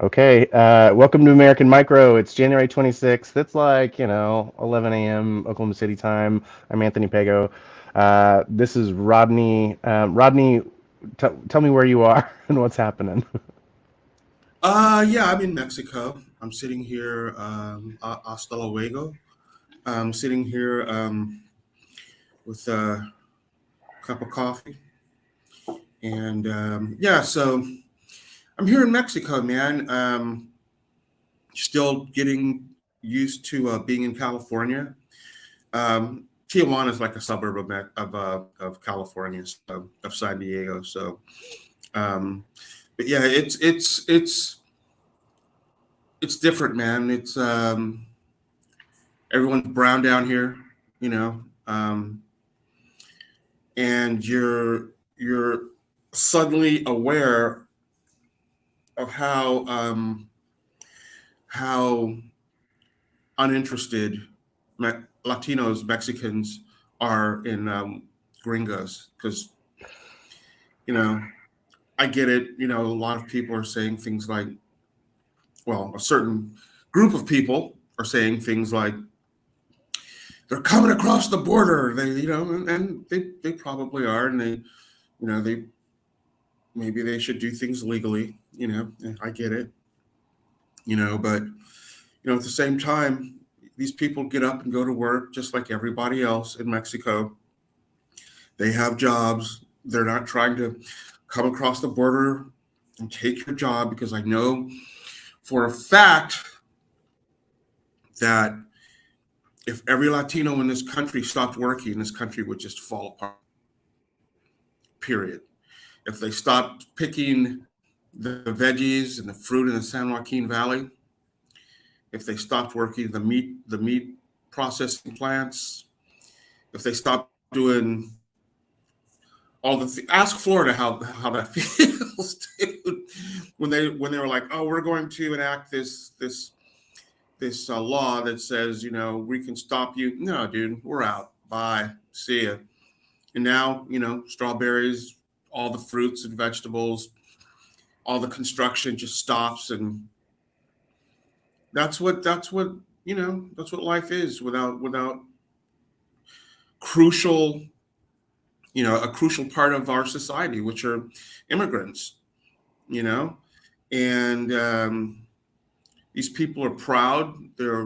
Okay, welcome to American Micro. It's January 26th. It's like, 11 a.m. Oklahoma City time. I'm Anthony Pago. This is Rodney. Rodney, tell me where you are and what's happening. Yeah, I'm in Mexico. I'm sitting here, hasta luego. I'm sitting here with a cup of coffee. And yeah, so I'm here in Mexico, man. Still getting used to being in California. Tijuana is like a suburb of California, so, of San Diego. So, um, but yeah, it's different, man. It's everyone's brown down here, you know, and you're suddenly aware of how uninterested Latinos, Mexicans are in gringos, because you know I get it. You know, a lot of people are saying things like, well, a certain group of people are saying things like they're coming across the border. And they probably are, and they maybe they should do things legally. And I get it. But at the same time, these people get up and go to work just like everybody else in Mexico. They have jobs. They're not trying to come across the border and take your job, because I know for a fact that if every Latino in this country stopped working, this country would just fall apart. Period. If they stopped picking the veggies and the fruit in the San Joaquin Valley, if they stopped working the meat processing plants, if they stopped doing ask Florida how that feels, dude. When they were like, oh, we're going to enact this law that says, we can stop you. No, dude, we're out. Bye. See ya. And now, strawberries, all the fruits and vegetables, all the construction just stops, and that's what life is without crucial, a crucial part of our society, which are immigrants, you know, and these people are proud. They're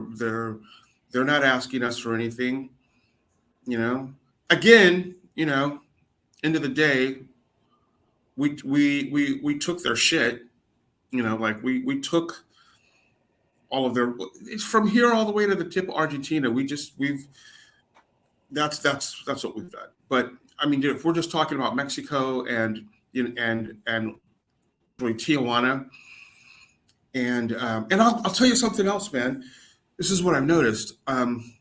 not asking us for anything, you know. Again, end of the day, we took their shit, like we took all of their. It's from here all the way to the tip of Argentina. We've that's what we've done. But I mean, if we're just talking about Mexico and really Tijuana, and I'll tell you something else, man. This is what I've noticed. When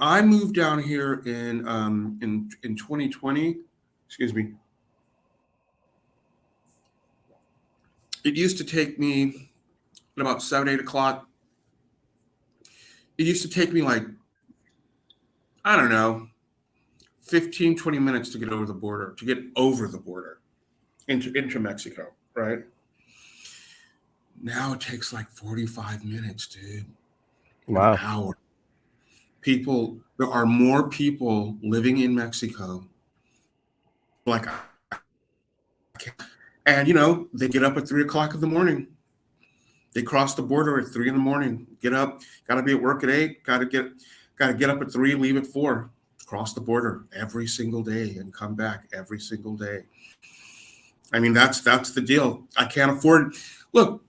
I moved down here in 2020, excuse me, it used to take me at about 7, 8 o'clock. It used to take me like, I don't know, 15, 20 minutes to get over the border into Mexico, right? Now it takes like 45 minutes, dude. An Wow. hour. There are more people living in Mexico. Like, and they get up at 3 o'clock in the morning. They cross the border at 3 in the morning. Get up, gotta be at work at 8. Gotta get up at 3, leave at 4. Cross the border every single day and come back every single day. I mean, that's the deal. I can't afford. Look,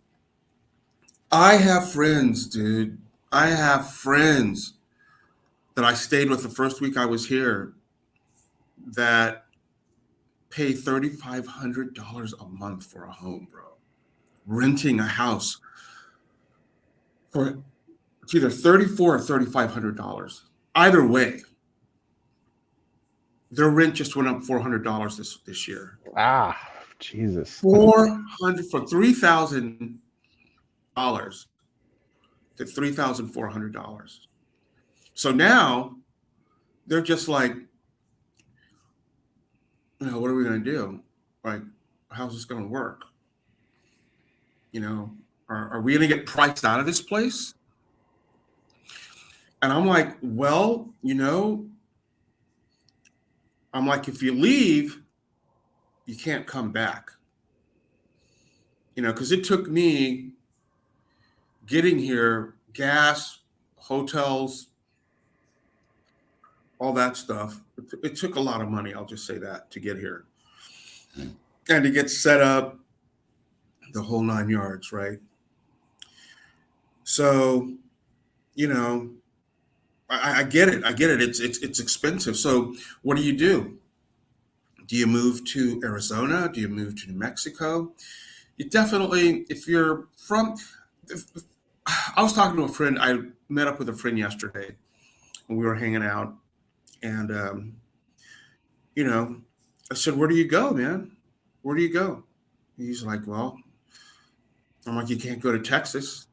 I have friends, dude. I have friends that I stayed with the first week I was here that pay $3,500 a month for a home, bro. Renting a house for it's either 34 or $3,500. Either way, their rent just went up $400 this year. Ah, Jesus. 400 from $3,000 to $3,400. So now they're just like, what are we going to do? Like, how's this going to work? You know, are we going to get priced out of this place? And I'm like, well, I'm like, if you leave, you can't come back. Because it took me getting here, gas, hotels, all that stuff. It took a lot of money. I'll just say that to get here and to get set up, the whole 9 yards, right? So, you know, I get it. I get it. It's expensive. So, what do you do? Do you move to Arizona? Do you move to New Mexico? You definitely, if you're from, if, I was talking to a friend. I met up with a friend yesterday, and we were hanging out. And you know, I said, "Where do you go, man? Where do you go?" He's like, "Well," I'm like, "You can't go to Texas,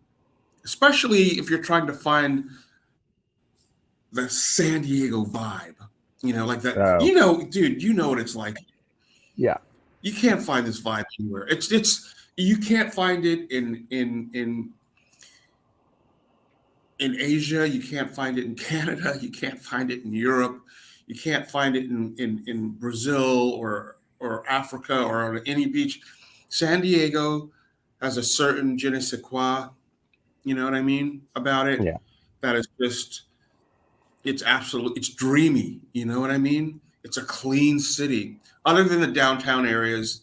especially if you're trying to find the San Diego vibe. Like that. Oh, Dude, you know what it's like. yeah. You can't find this vibe anywhere. It's you can't find it in Asia. You can't find it in Canada. You can't find it in Europe. You can't find it in Brazil or Africa or on any beach. San Diego has a certain je ne sais quoi, you know what I mean, about it. Yeah. That is just, it's dreamy. You know what I mean? It's a clean city. Other than the downtown areas,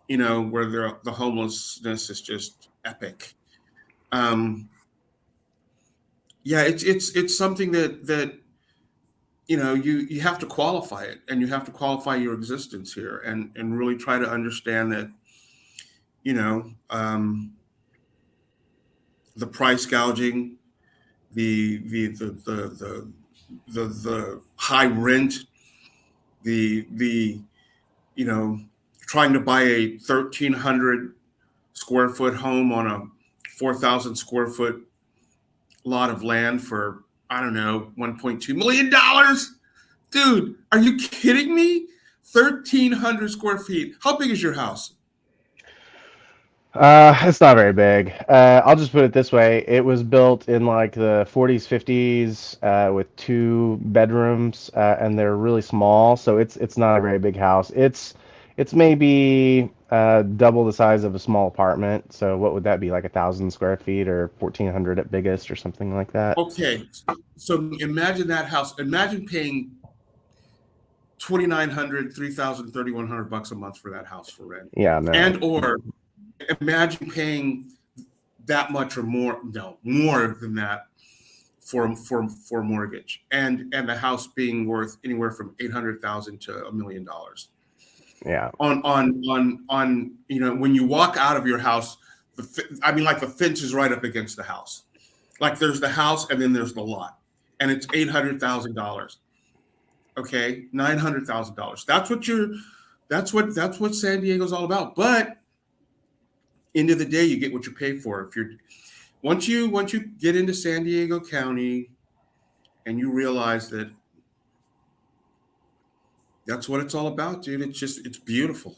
where the homelessness is just epic. Um, yeah, it's something that you have to qualify it, and you have to qualify your existence here, and really try to understand that you know um, the price gouging, the high rent, the you know trying to buy a 1,300 square foot home on a 4,000 square foot lot of land for, I don't know, $1.2 million. Dude, are you kidding me? 1,300 square feet. How big is your house? It's not very big. I'll just put it this way. It was built in like the 40s, 50s, with 2 bedrooms, and they're really small, so it's not a very big house. It's maybe double the size of a small apartment. So what would that be, like 1,000 square feet or 1,400 at biggest or something like that? Okay, so imagine that house. Imagine paying 2,900, 3,000, 3,100 bucks a month for that house for rent, Yeah, no. and or imagine paying that much or more, no, more than that for mortgage, and the house being worth anywhere from 800,000 to $1 million. Yeah. On when you walk out of your house, I mean, like the fence is right up against the house. Like there's the house and then there's the lot, and it's $800,000. Okay, $900,000. That's what San Diego's all about. But end of the day, you get what you pay for. If you're once you get into San Diego County and you realize that that's what it's all about, dude. It's beautiful.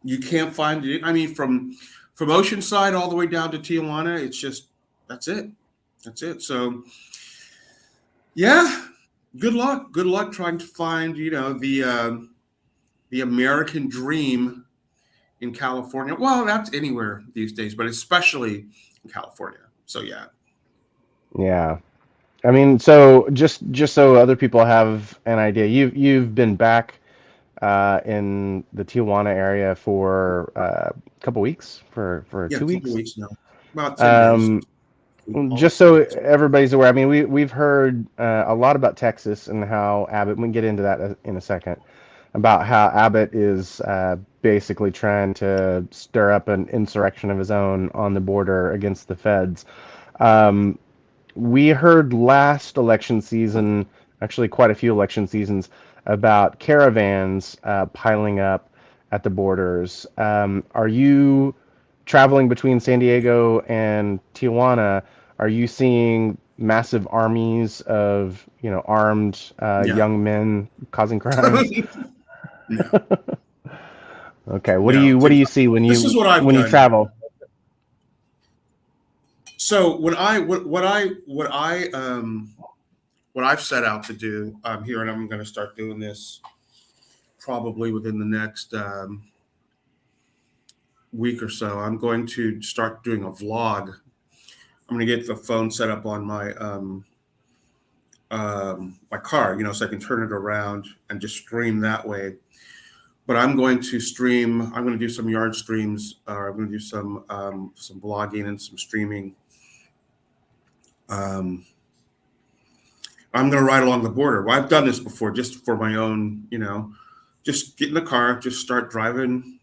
You can't find it. I mean, from Oceanside all the way down to Tijuana, it's just that's it. That's it. So yeah, good luck. Good luck trying to find the American dream in California. Well, that's anywhere these days, but especially in California. So yeah. Yeah. I mean, so just so other people have an idea, you've been back in the Tijuana area for a couple weeks, for Yeah, a two couple of weeks. weeks now. About 10 days. Um, just Almost. so everybody's aware, I mean, we've heard a lot about Texas and how Abbott. We can get into that in a second, about how Abbott is basically trying to stir up an insurrection of his own on the border against the feds. Um, we heard last election season, actually quite a few election seasons, about caravans piling up at the borders. Are you traveling between San Diego and Tijuana? Are you seeing massive armies of, armed No. young men causing crimes? No. Okay, what do No. you what do you see when This is you what I've when you done. travel? So what I've set out to do here, and I'm going to start doing this probably within the next week or so. I'm going to start doing a vlog. I'm going to get the phone set up on my car, so I can turn it around and just stream that way. But I'm going to stream. I'm going to do some yard streams. I'm going to do some blogging and some streaming. I'm going to ride along the border. Well, I've done this before, just for my own, just get in the car, just start driving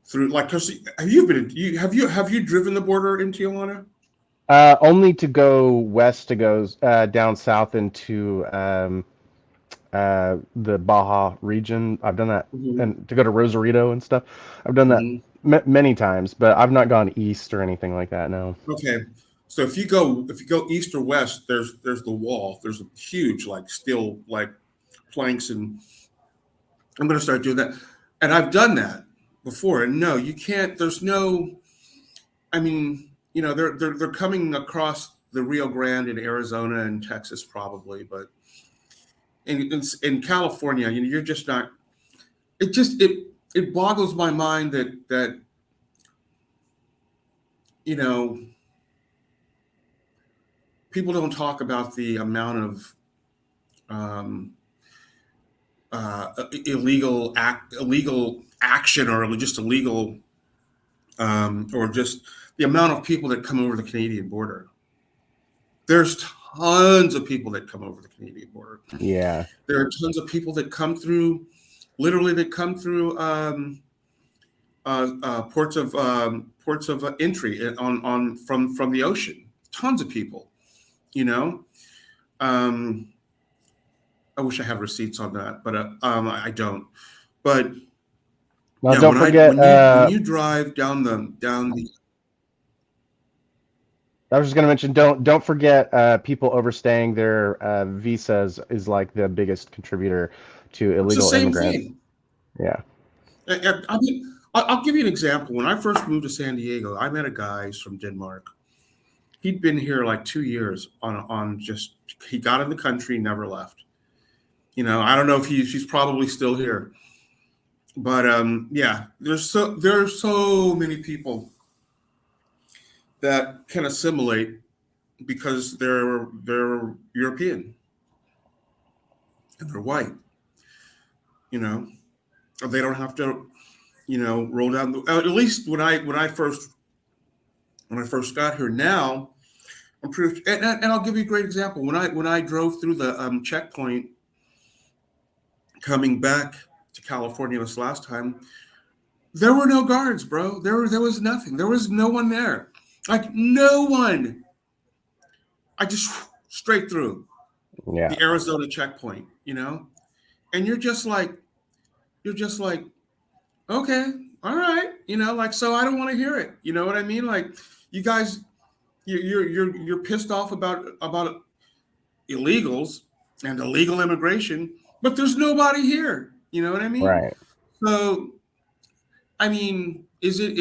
through. Like, cause have you driven the border in Tijuana? Only to go west, to go down south into the Baja region. I've done that, Mm-hmm. and to go to Rosarito and stuff. I've done that Mm-hmm. many times, but I've not gone east or anything like that. No. Okay. So if you go east or west, there's the wall. There's a huge like steel like planks, and I'm going to start doing that. And I've done that before. And no, you can't. There's no. I mean, they're coming across the Rio Grande in Arizona and Texas probably, but in California, you're just not. It boggles my mind that you know people don't talk about the amount of um, illegal action, or just illegal, or just the amount of people that come over the Canadian border. There's tons of people that come over the Canadian border. Yeah. There are tons of people that come through, literally, that come through ports of entry on from the ocean. Tons of people, you know. Um, I wish I had receipts on that, but I don't. But Now, yeah, don't forget. when you drive down the I was just gonna mention. Don't forget. People overstaying their visas is like the biggest contributor to it's the illegal same immigrants. thing. Yeah. I mean, I'll give you an example. When I first moved to San Diego, I met a guy from Denmark. He'd been here like 2 years on just he got in the country, never left. I don't know if he's probably still here, but yeah, there are so many people that can assimilate because they're European and they're white. You know, they don't have to roll down at least when I first got here. Now I'm pretty, and I'll give you a great example. When I drove through the checkpoint coming back to California this last time, there were no guards, bro. There was nothing. There was no one there. Like, no one. I just straight through Yeah. the Arizona checkpoint, and you're just like, okay, all right, like, so I don't want to hear it. You know what I mean? Like, you guys, you're pissed off about illegals and illegal immigration, but there's nobody here. You know what I mean? Right. So, I mean, is it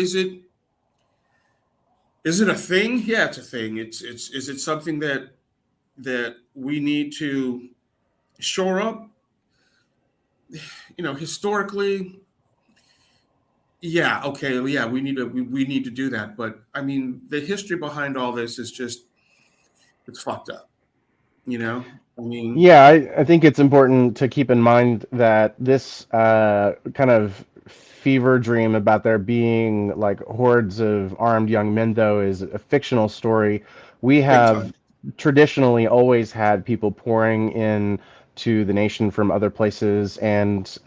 a thing? Yeah, it's a thing. Is it something that we need to shore up? Historically, yeah, okay, yeah, we need to do that. But I mean, the history behind all this is just it's fucked up. I mean, Yeah, I think it's important to keep in mind that this kind of fever dream about there being like hordes of armed young men, though, is a fictional story. We big have time. traditionally always had people pouring in to the nation from other places, and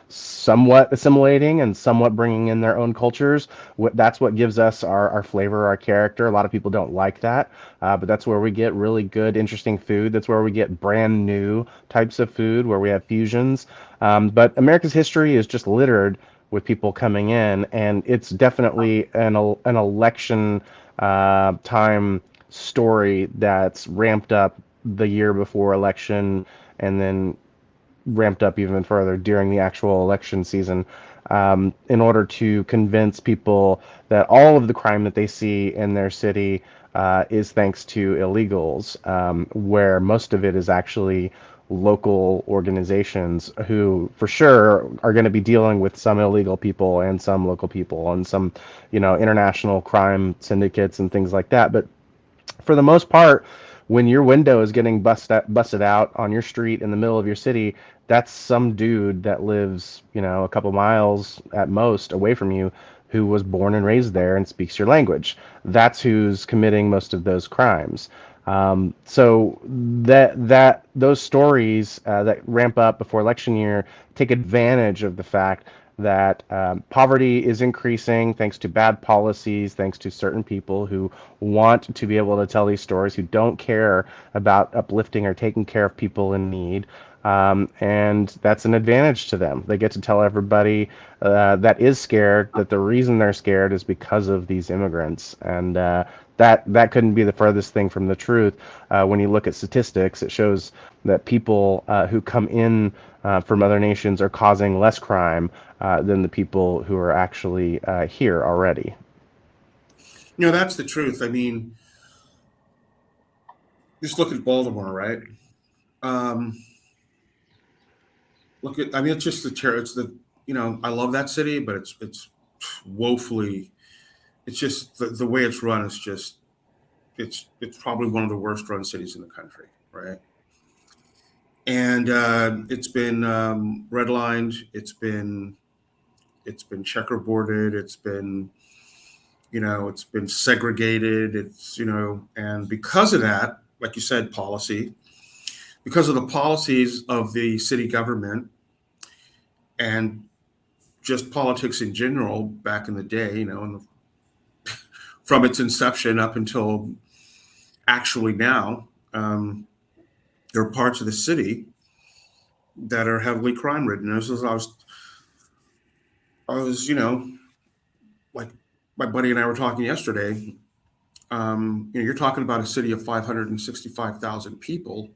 somewhat assimilating and somewhat bringing in their own cultures. That's what gives us our flavor, our character. A lot of people don't like that, but that's where we get really good, interesting food. That's where we get brand new types of food, where we have fusions. But America's history is just littered with people coming in, and it's definitely an election time story that's ramped up the year before election, and then ramped up even further during the actual election season. in order to convince people that all of the crime that they see in their city is thanks to illegals, where most of it is actually local organizations who, for sure, are going to be dealing with some illegal people and some local people and some, international crime syndicates and things like that. But for the most part, when your window is getting busted out on your street in the middle of your city, that's some dude that lives, a couple miles at most away from you, who was born and raised there and speaks your language. That's who's committing most of those crimes. So that those stories that ramp up before election year take advantage of the fact that poverty is increasing thanks to bad policies, thanks to certain people who want to be able to tell these stories, who don't care about uplifting or taking care of people in need. And that's an advantage to them. They get to tell everybody that is scared that the reason they're scared is because of these immigrants. And that couldn't be the furthest thing from the truth. When you look at statistics, it shows that people who come in from other nations are causing less crime than the people who are actually here already. That's the truth. I mean, just look at Baltimore, right? Um, I mean, it's just it's I love that city, but it's woefully, it's just the way it's run is just, it's probably one of the worst run cities in the country, right? And it's been redlined, it's been checkerboarded, it's been segregated, and because of that, like you said, policy, because of the policies of the city government and just politics in general back in the day, from its inception up until actually now, there are parts of the city that are heavily crime ridden. I was, like my buddy and I were talking yesterday. You're talking about a city of 565,000 people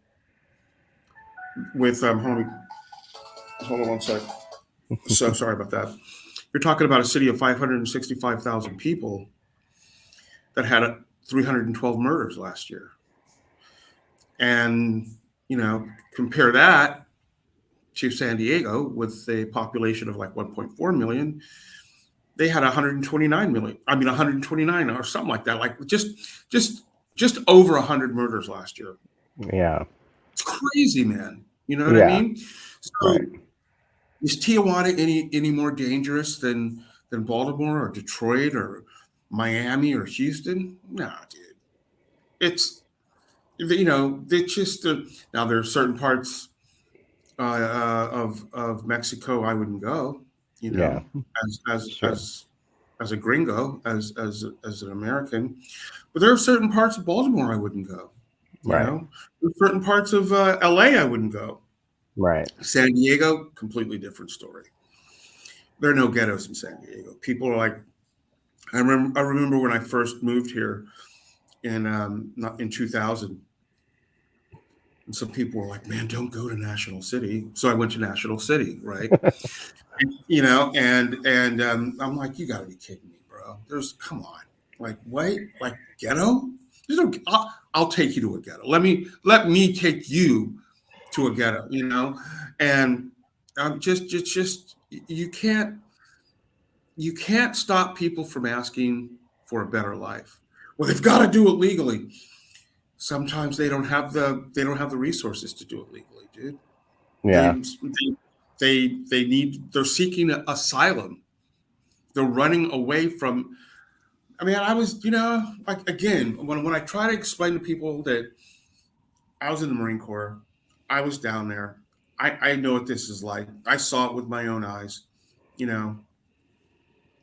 with hold on one sec. So sorry about that. You're talking about a city of 565,000 people that had 312 murders last year. And, compare that to San Diego with a population of like 1.4 million. They had 129 million. I mean, 129 or something like that. Like just over 100 murders last year. Yeah. It's crazy, man. You know what I Yeah. mean? So Right. is Tijuana any more dangerous than Baltimore or Detroit or Miami or Houston? No, dude. It's it's just now there are certain parts of Mexico I wouldn't go. You Yeah. know, as as Sure. as as a gringo, as an American, but there are certain parts of Baltimore I wouldn't go. Right. There's certain parts of LA I wouldn't go. Right. San Diego, completely different story. There are no ghettos in San Diego. People are like, I remember when I first moved here in not in 2000, and some people were like, "Man, don't go to National City." So I went to National City, right? And I'm like, "You got to be kidding me, bro! Come on, like, wait, like ghetto? There's no. I'll take you to a ghetto. Let me take you to a ghetto, and just you can't stop people from asking for a better life. Well, they've got to do it legally. Sometimes they don't have the resources to do it legally, dude. Yeah. They're seeking asylum. They're running away from. I mean, I was, like again, when I try to explain to people that I was in the Marine Corps, I was down there. I know what this is like. I saw it with my own eyes. You know,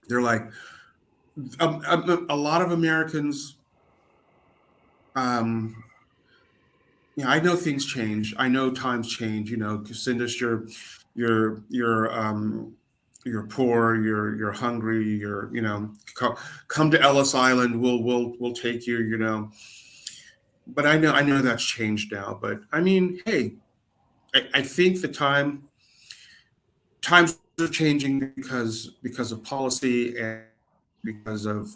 they're like a lot of Americans. Um, I know things change. I know times change. Casindus, you're poor. You're hungry. Come to Ellis Island. We'll take you. But I know that's changed now. But I mean, hey, I think the times are changing because of policy and because of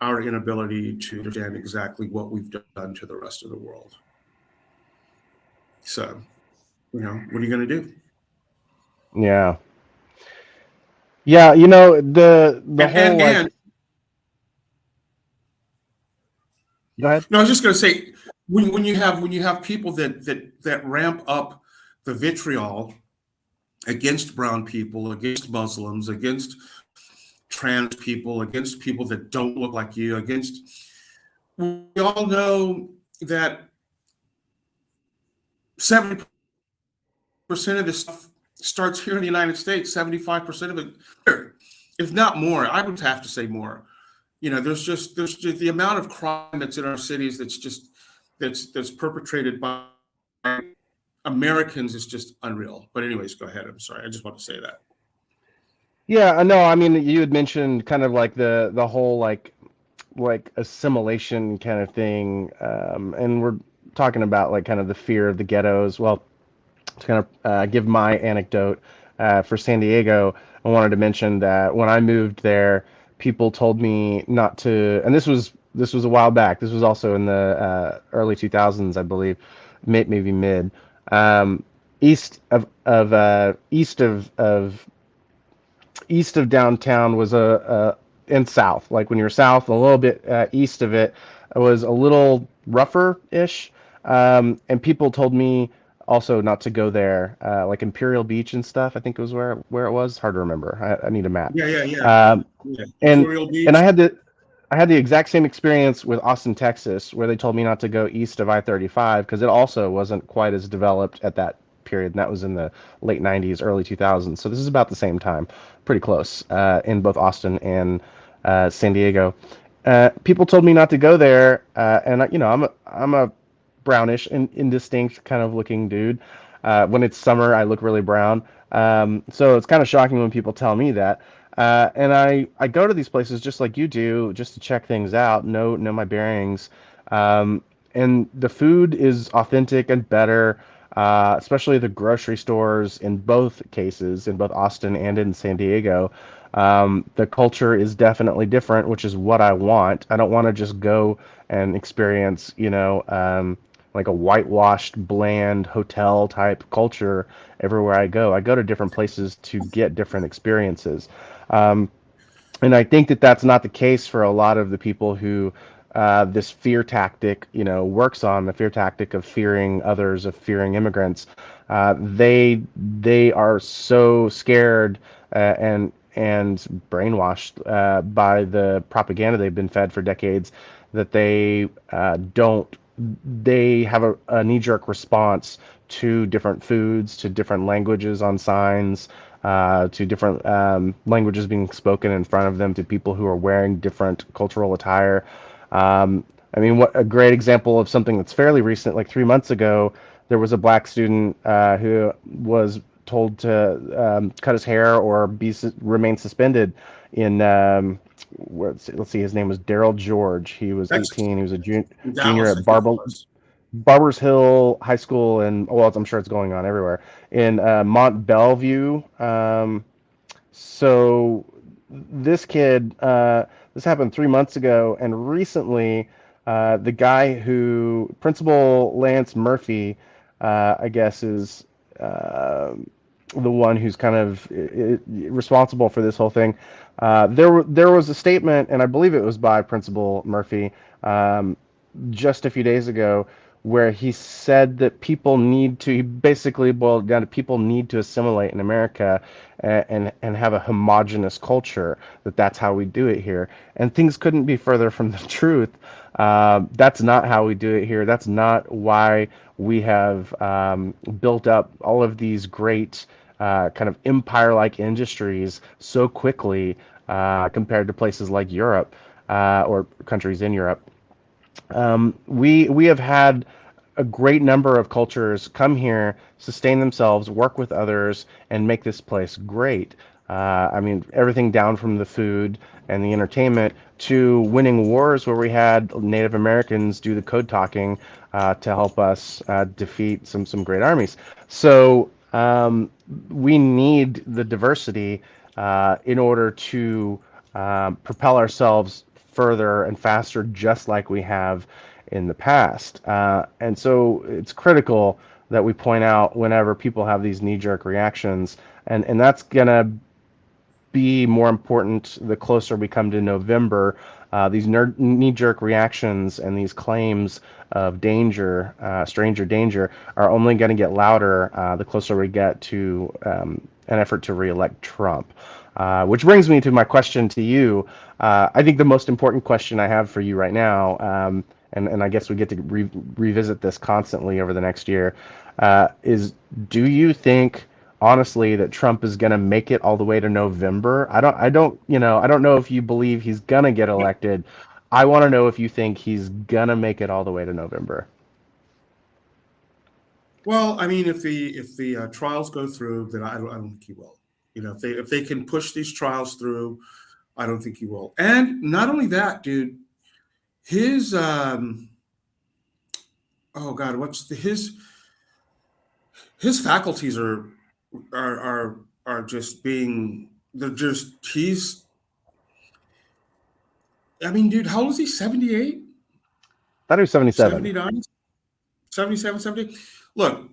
our inability to understand exactly what we've done to the rest of the world. So, what are you going to do? Yeah. Yeah, the And whole and like, and go ahead. no, I was just going to say, when you have people that ramp up the vitriol against brown people, against Muslims, against trans people, against people that don't look like you, against, we all know that 70% of this stuff starts here in the United States. 75% of it, if not more, I would have to say more. There's just the amount of crime that's in our cities that's perpetrated by Americans is just unreal. But anyways, go ahead. I'm sorry. I just want to say that. Yeah, I know. I mean, you had mentioned kind of like the whole like assimilation kind of thing, and we're talking about like kind of the fear of the ghettos. Well, to kind of give my anecdote for San Diego, I wanted to mention that when I moved there, people told me not to, and this was a while back. This was also in the early 2000s, I believe, maybe mid. Um, east of downtown was and south, like when you're south, a little bit east of it, was a little rougher ish. And people told me also not to go there, like Imperial Beach and stuff. I think it was where it was. Hard to remember. I need a map. Yeah, yeah, yeah, Um, yeah. and Imperial and Beach. I had the exact same experience with Austin, Texas, where they told me not to go east of I-35 because it also wasn't quite as developed at that period, and that was in the late 90s, early 2000s. So this is about the same time, pretty close, in both Austin and San Diego. People told me not to go there, and I'm a brownish and indistinct kind of looking dude. When it's summer, I look really brown. So it's kind of shocking when people tell me that. And I go to these places just like you do, just to check things out, know my bearings. And the food is authentic and better, especially the grocery stores in both cases, in both Austin and in San Diego. The culture is definitely different, which is what I want. I don't want to just go and experience, like a whitewashed, bland hotel type culture everywhere I go. I go to different places to get different experiences. Um, and I think that that's not the case for a lot of the people who this fear tactic, works on the fear tactic of fearing others, of fearing immigrants. They are so scared and brainwashed by the propaganda they've been fed for decades that don't they have a knee-jerk response to different foods, to different languages on signs, to different languages being spoken in front of them, to people who are wearing different cultural attire. I mean, what a great example of something that's fairly recent, like 3 months ago, there was a black student who was told to cut his hair or remain suspended in let's see, his name was Daryl George. He was Texas. 18. He was a In junior Dallas, at I think it was. Barbers Hill High School, and well, I'm sure it's going on everywhere in Mont Bellevue. So this kid, this happened 3 months ago, and recently, the guy who Principal Lance Murphy, I guess, is uh, the one who's kind of responsible for this whole thing. There was a statement, and I believe it was by Principal Murphy, um, just a few days ago, where he said that he basically boiled it down to people need to assimilate in America and have a homogenous culture, that's how we do it here. And things couldn't be further from the truth. That's not how we do it here. That's not why we have built up all of these great kind of empire-like industries so quickly compared to places like Europe or countries in Europe. We have had a great number of cultures come here, sustain themselves, work with others, and make this place great. I mean, everything down from the food and the entertainment to winning wars where we had Native Americans do the code talking to help us defeat some great armies. So Um, we need the diversity in order to propel ourselves further and faster, just like we have in the past. And so it's critical that we point out whenever people have these knee-jerk reactions, and that's gonna be more important the closer we come to November. These knee-jerk reactions and these claims of danger, stranger danger, are only going to get louder the closer we get to an effort to reelect Trump. Which brings me to my question to you. I think the most important question I have for you right now, and I guess we get to revisit this constantly over the next year, is do you think honestly that Trump is going to make it all the way to November? I don't know if you believe he's going to get elected. I want to know if you think he's going to make it all the way to November. Well, I mean, if the trials go through, then I don't think he will. You know, if they can push these trials through, I don't think he will. And not only that, dude, his oh God, his faculties are just being they're just he's I mean, dude, how old is he? 78, That was 77. 79, 77, 70. Look,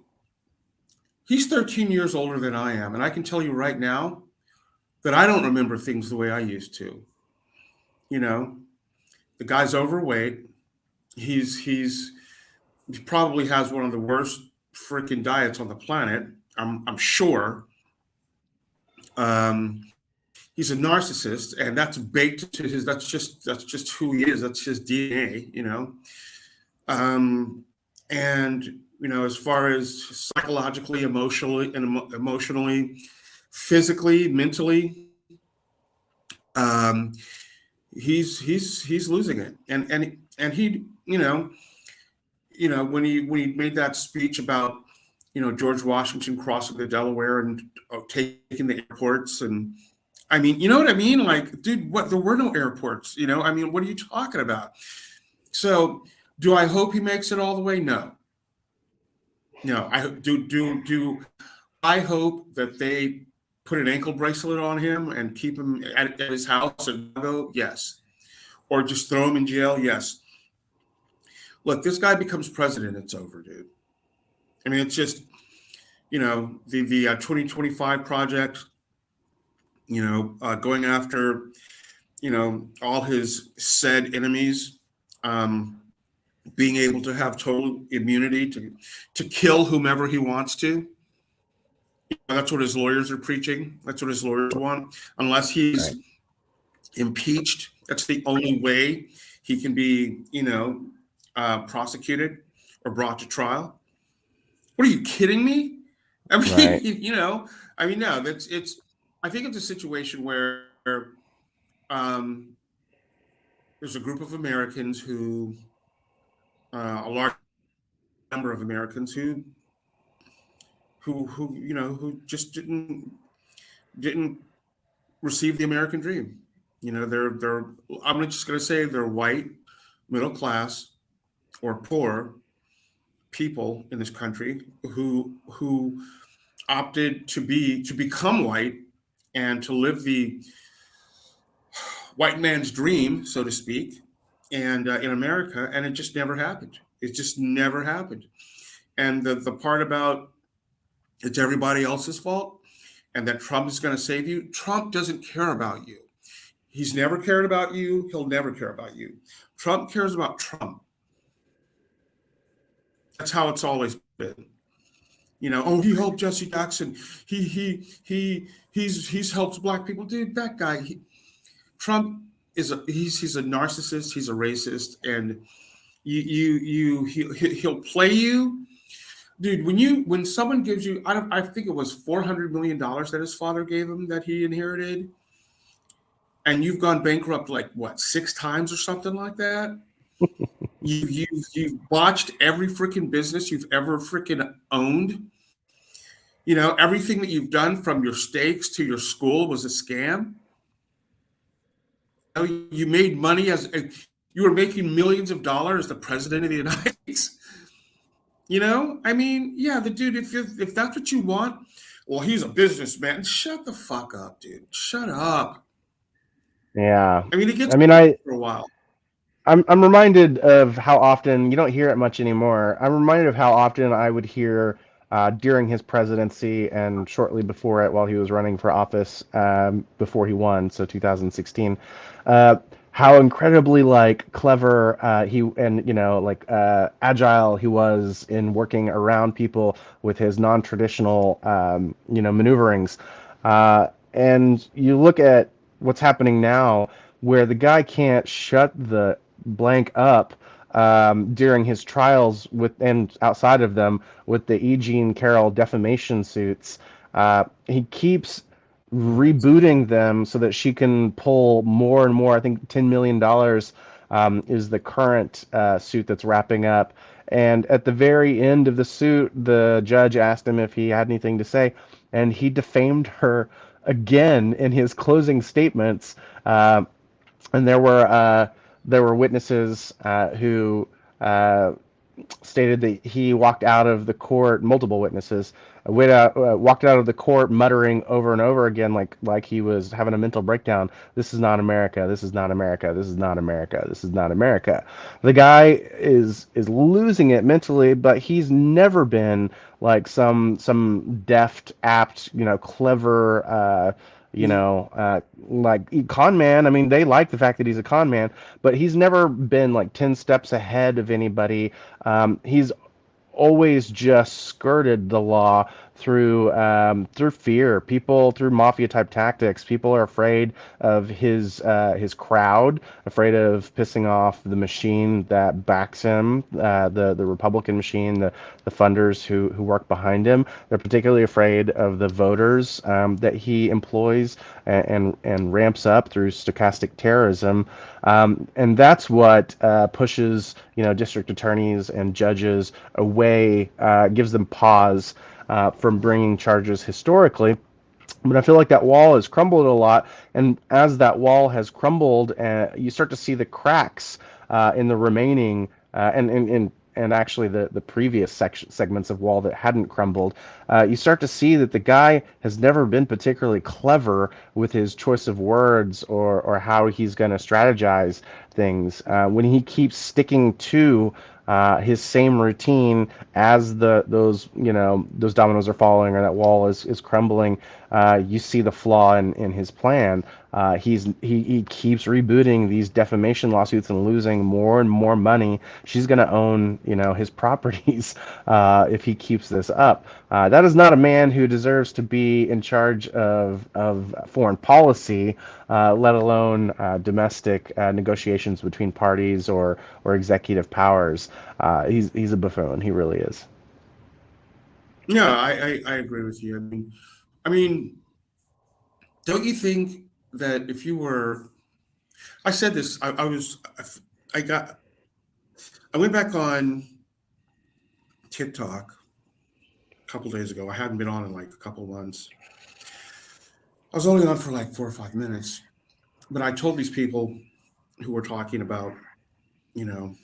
he's 13 years older than I am, and I can tell you right now that I don't remember things the way I used to. You know, the guy's overweight. He probably has one of the worst freaking diets on the planet. I'm sure. Um, he's a narcissist, and that's baked to his. That's just who he is. That's his DNA. You know, and you know, as far as psychologically, emotionally, physically, mentally, um, he's losing it, and he, when he made that speech about George Washington crossing the Delaware and taking the airports, and I mean, you know what I mean? Like, dude, what? There were no airports. I mean, what are you talking about? So, do I hope he makes it all the way? No, no. I do. I hope that they put an ankle bracelet on him and keep him at his house and go. Yes, or just throw him in jail. Yes. Look, this guy becomes president, it's over, dude. I mean, it's just the 2025 project. Going after all his said enemies, being able to have total immunity to kill whomever he wants to. That's what his lawyers are preaching. That's what his lawyers want. Unless he's Right. impeached, that's the only way he can be, prosecuted or brought to trial. What are you kidding me? I mean, Right. no. It's. I think it's a situation where um, there's a group of Americans a large number of Americans who just didn't receive the American dream. They're. I'm just going to say they're white, middle class, or poor people in this country who opted to become white and to live the white man's dream, so to speak, and in America, and it just never happened. It just never happened. And the part about it's everybody else's fault and that Trump is going to save you. Trump doesn't care about you. He's never cared about you. He'll never care about you. Trump cares about Trump. That's how it's always been. Oh, he helped Jesse Jackson. He's helped black people. Dude, that guy, Trump he's a narcissist. He's a racist, and he'll play you, dude. When someone gives you, I think it was $400 million that his father gave him that he inherited, and you've gone bankrupt like what 6 times or something like that. You've botched every freaking business you've ever freaking owned. Everything that you've done from your steaks to your school was a scam. You made money you were making millions of dollars as the president of the United States. You know, I mean, yeah, the dude. If that's what you want, well, he's a businessman. Shut the fuck up, dude. Shut up. Yeah. I mean, it gets I mean, old for a while. I'm reminded of how often you don't hear it much anymore. I'm reminded of how often I would hear during his presidency and shortly before it, while he was running for office, before he won, so 2016, uh, how incredibly like clever he and like agile he was in working around people with his non-traditional maneuverings. And you look at what's happening now, where the guy can't shut the blank up during his trials with and outside of them with the E. Jean Carroll defamation suits. He keeps rebooting them so that she can pull more and more. I think $10 million is the current suit that's wrapping up. And at the very end of the suit, the judge asked him if he had anything to say, and he defamed her again in his closing statements. And there were witnesses who uh, stated that he walked out of the court. Multiple witnesses walked out of the court muttering over and over again, like he was having a mental breakdown. This is not America. This is not America. This is not America. This is not America. The guy is losing it mentally, but he's never been like some deft, apt, clever. Like con man. I mean, they like the fact that he's a con man, but he's never been like 10 steps ahead of anybody. He's always just skirted the law through fear. People through mafia type tactics. People are afraid of his crowd, afraid of pissing off the machine that backs him, the Republican machine, the funders who work behind him. They're particularly afraid of the voters that he employs and ramps up through stochastic terrorism. And that's what pushes district attorneys and judges away, gives them pause from bringing charges historically. But I feel like that wall has crumbled a lot, and as that wall has crumbled, you start to see the cracks in the remaining and actually the previous segments of wall that hadn't crumbled. You start to see that the guy has never been particularly clever with his choice of words or how he's going to strategize things. When he keeps sticking to his same routine as those dominoes are falling or that wall is crumbling, you see the flaw in his plan. He keeps rebooting these defamation lawsuits and losing more and more money. She's going to own his properties if he keeps this up. That is not a man who deserves to be in charge of foreign policy, let alone domestic negotiations between parties or executive powers. He's a buffoon. He really is. Yeah, I agree with you. I mean, don't you think that if you were, I said this, I got, I went back on TikTok a couple days ago. I hadn't been on in like a couple of months. I was only on for like 4 or 5 minutes, but I told these people who were talking about, you know,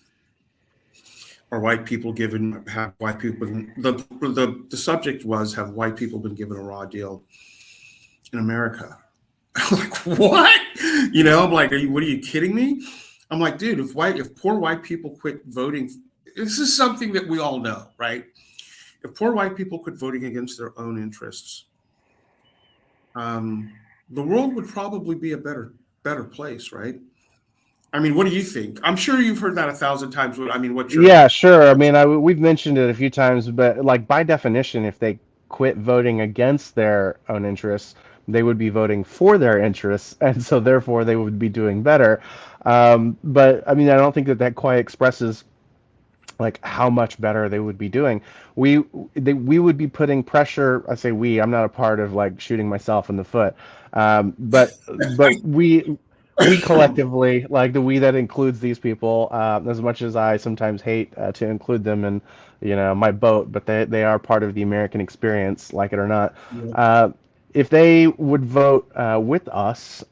are white people given, have white people, the subject was, have white people been given a raw deal in America? I'm like, what? I'm like, what are you kidding me? I'm like, dude, if poor white people quit voting, this is something that we all know, right? If poor white people quit voting against their own interests, um, the world would probably be a better place, right? I mean, what do you think? I'm sure you've heard that 1,000 times. I mean, what's your Yeah, sure. I mean, we've mentioned it a few times, but like by definition, if they quit voting against their own interests, they would be voting for their interests, and so therefore they would be doing better. But I mean, I don't think that quite expresses like how much better they would be doing. We would be putting pressure. I say we. I'm not a part of like shooting myself in the foot, but we collectively, like the we that includes these people, as much as I sometimes hate to include them in my boat, but they are part of the American experience, like it or not. yeah. Uh, if they would vote with us.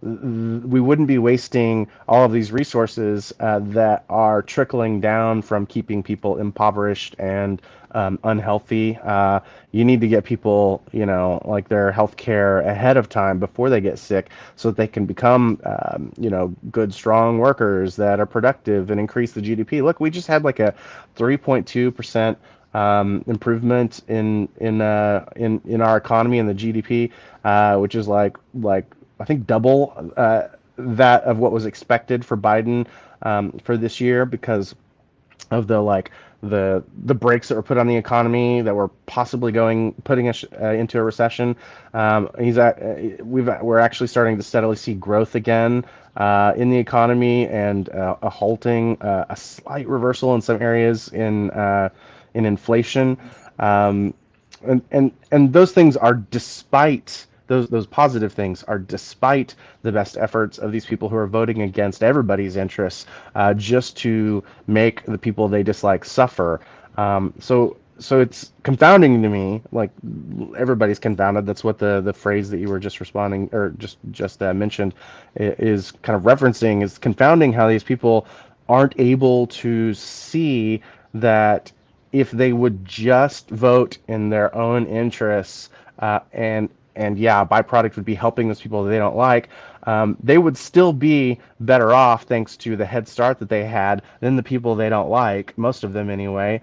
we wouldn't be wasting all of these resources that are trickling down from keeping people impoverished and unhealthy. You need to get people, like their health care ahead of time before they get sick so that they can become, good, strong workers that are productive and increase the GDP. Look, we just had like a 3.2% improvement in our economy and the GDP, which is like I think double that of what was expected for Biden for this year because of the brakes that were put on the economy that were possibly putting us into a recession. We're actually starting to steadily see growth again in the economy and a halting, a slight reversal in some areas in inflation. Um, and those things are despite those positive things are despite the best efforts of these people who are voting against everybody's interests just to make the people they dislike suffer. So it's confounding to me. Like everybody's confounded. That's what the phrase that you were just responding or just mentioned is kind of referencing. Is confounding how these people aren't able to see that if they would just vote in their own interests, and yeah, a byproduct would be helping those people that they don't like, they would still be better off thanks to the head start that they had than the people they don't like, most of them anyway.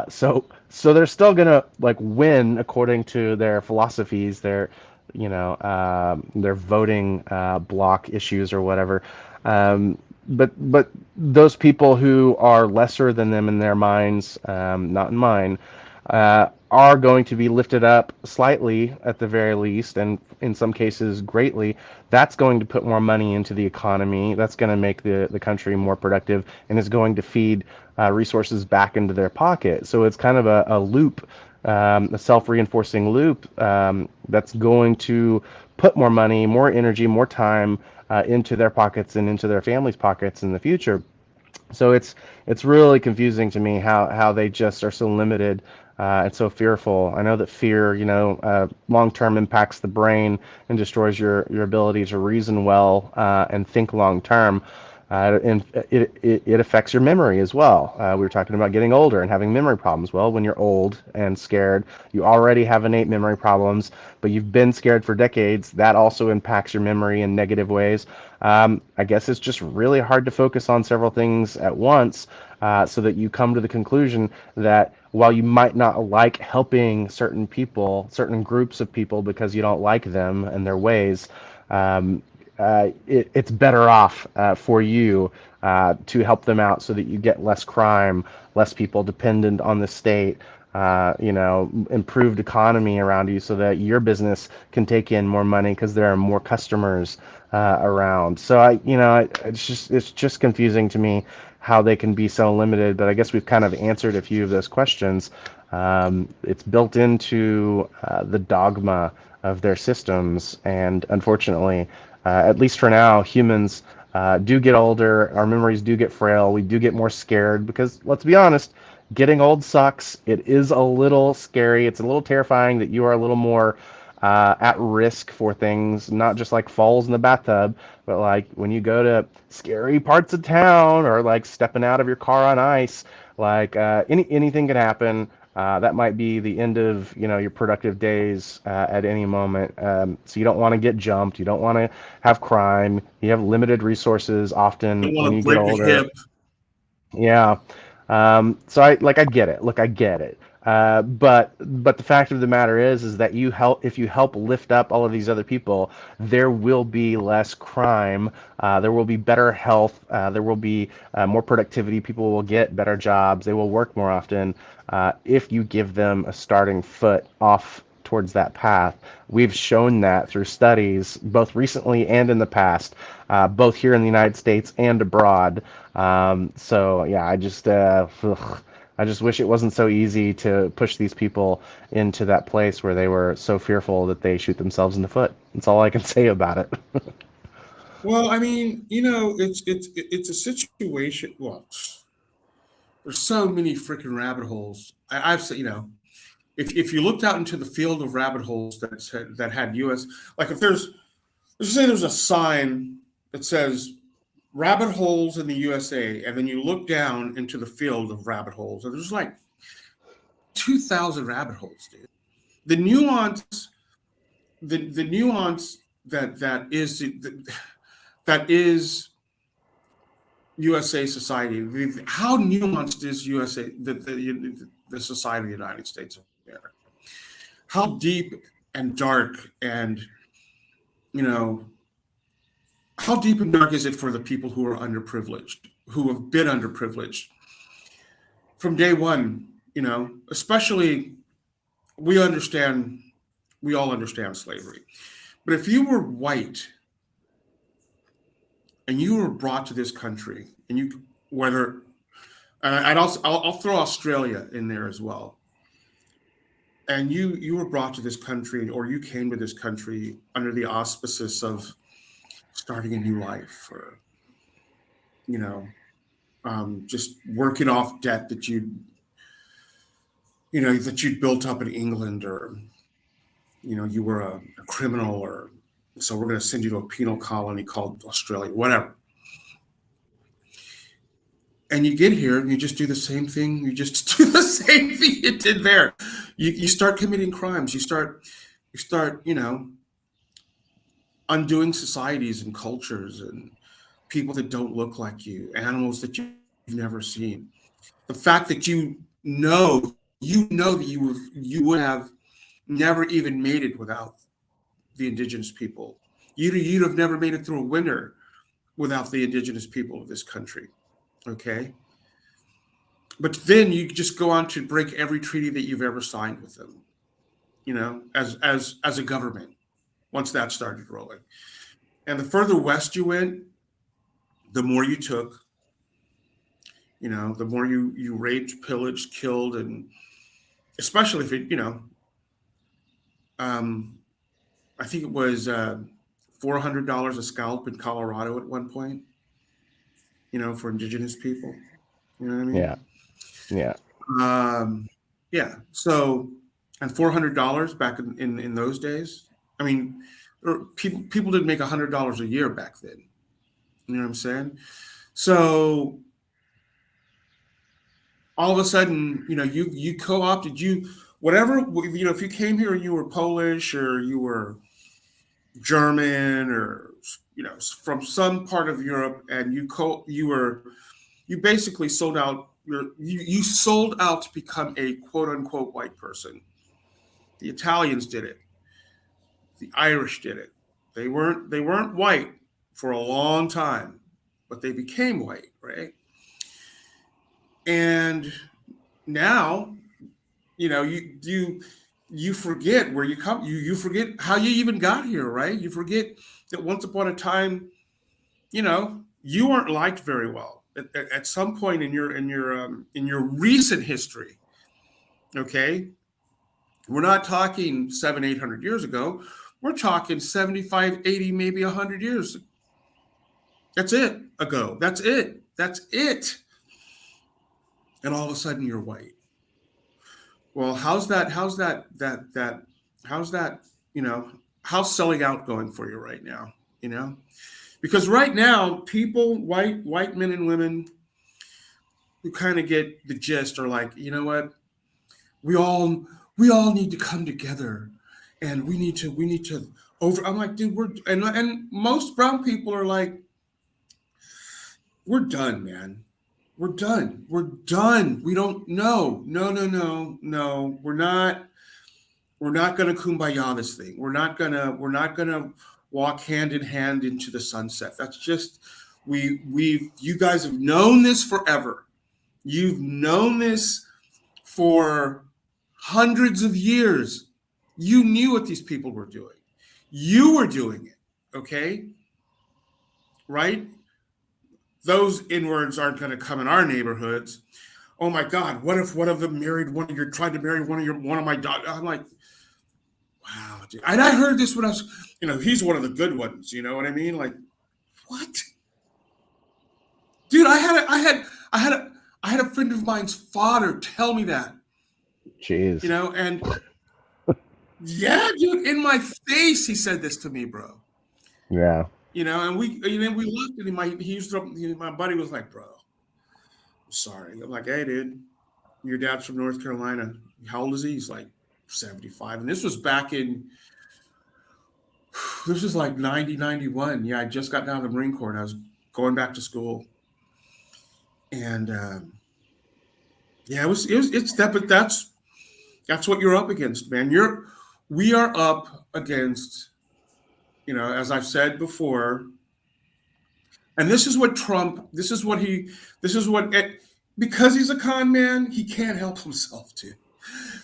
So they're still gonna like win according to their philosophies, their voting block issues or whatever. But those people who are lesser than them in their minds, not in mine, are going to be lifted up slightly at the very least, and in some cases greatly. That's going to put more money into the economy. That's going to make the country more productive, and is going to feed resources back into their pocket. So it's kind of a loop, a self-reinforcing loop that's going to put more money, more energy, more time into their pockets and into their families' pockets in the future. So it's really confusing to me how they just are so limited and so fearful. I know that fear, long term impacts the brain and destroys your ability to reason well and think long term. And it affects your memory as well. We were talking about getting older and having memory problems. Well, when you're old and scared, you already have innate memory problems, but you've been scared for decades. That also impacts your memory in negative ways. I guess it's just really hard to focus on several things at once so that you come to the conclusion that while you might not like helping certain people, certain groups of people because you don't like them and their ways, it's better off for you to help them out so that you get less crime, less people dependent on the state, improved economy around you so that your business can take in more money because there are more customers around. So it's just confusing to me how they can be so limited, but I guess we've kind of answered a few of those questions. It's built into the dogma of their systems, and unfortunately, at least for now, humans do get older, our memories do get frail, we do get more scared because, let's be honest, getting old sucks. It is a little scary. It's a little terrifying that you are a little more at risk for things, not just like falls in the bathtub, but like when you go to scary parts of town or like stepping out of your car on ice, like anything can happen. That might be the end of your productive days at any moment. So you don't want to get jumped. You don't want to have crime. You have limited resources often Don't when want you to get break a older. hip. Yeah. So I get it. Look, I get it. But the fact of the matter is that if you help lift up all of these other people, there will be less crime. There will be better health. There will be more productivity. People will get better jobs. They will work more often if you give them a starting foot off towards that path. We've shown that through studies, both recently and in the past, both here in the United States and abroad. So yeah, I just wish it wasn't so easy to push these people into that place where they were so fearful that they shoot themselves in the foot. That's all I can say about it. Well, I mean, it's a situation. Well, there's so many freaking rabbit holes. I've said, if you looked out into the field of rabbit holes that had U.S. like if there's let's say there's a sign that says rabbit holes in the USA, and then you look down into the field of rabbit holes, and there's like 2,000 rabbit holes, dude. The nuance, the nuance that is USA society. How nuanced is USA the society of the United States of America? How deep and dark and you know how deep and dark is it for the people who are underprivileged, who have been underprivileged from day one? Especially we understand, we all understand slavery. But if you were white and you were brought to this country, and you whether and I'll throw Australia in there as well, and you were brought to this country, or you came to this country under the auspices of starting a new life, or you know just working off debt that you'd built up in England, or you were a criminal, or so we're going to send you to a penal colony called Australia, whatever. And you get here and you just do the same thing. You just do the same thing you did there. You start committing crimes. You start undoing societies and cultures and people that don't look like you, animals that you've never seen. The fact that you know that you would have never even made it without the indigenous people. You'd have never made it through a winter without the indigenous people of this country. Okay. But then you just go on to break every treaty that you've ever signed with them, as a government, once that started rolling. And the further west you went, the more you took, the more you raped, pillaged, killed, and especially if it, I think it was $400 a scalp in Colorado at one point, for indigenous people. You know what I mean? Yeah. Yeah. Yeah. So, and $400 back in those days, I mean, people didn't make $100 a year back then. You know what I'm saying? So all of a sudden, you co-opted, whatever, if you came here and you were Polish, or you were German, or from some part of Europe, and you basically sold out. You sold out to become a quote unquote white person. The Italians did it. The Irish did it. They weren't white for a long time, but they became white, right? And now, you forget where you come. You forget how you even got here, right? You forget that once upon a time, you weren't liked very well at some point in your recent history. Okay, we're not talking 700-800 years ago. We're talking 75, 80, maybe 100 years. That's it ago. That's it. And all of a sudden you're white. Well, how's selling out going for you right now? Because right now, people, white men and women who kind of get the gist are like, you know what? We all need to come together, and we need to over. I'm like, dude, and most brown people are like, we're done, man. We're done. We don't. No. We're not going to kumbaya this thing. We're not gonna walk hand in hand into the sunset. That's just you guys have known this forever. You've known this for hundreds of years. You knew what these people were doing. You were doing it. Okay. Right? Those inwards aren't going to come in our neighborhoods. Oh my God, what if one of them tried to marry one of my daughters? I'm like, wow, dude. And I heard this when I was, he's one of the good ones. You know what I mean? Like, what? Dude, I had a friend of mine's father tell me that. Jeez. And yeah, dude, in my face, he said this to me, bro. Yeah. And we looked, and he used to, my buddy was like, "Bro, I'm sorry." I'm like, "Hey, dude, your dad's from North Carolina. How old is he?" He's like 75, and this was back in this was like 90, 91. Yeah, I just got down to the Marine Corps, and I was going back to school, and yeah, it's that, but that's what you're up against, man. We are up against, as I've said before, and this is what Trump, this is what, because he's a con man, he can't help himself too.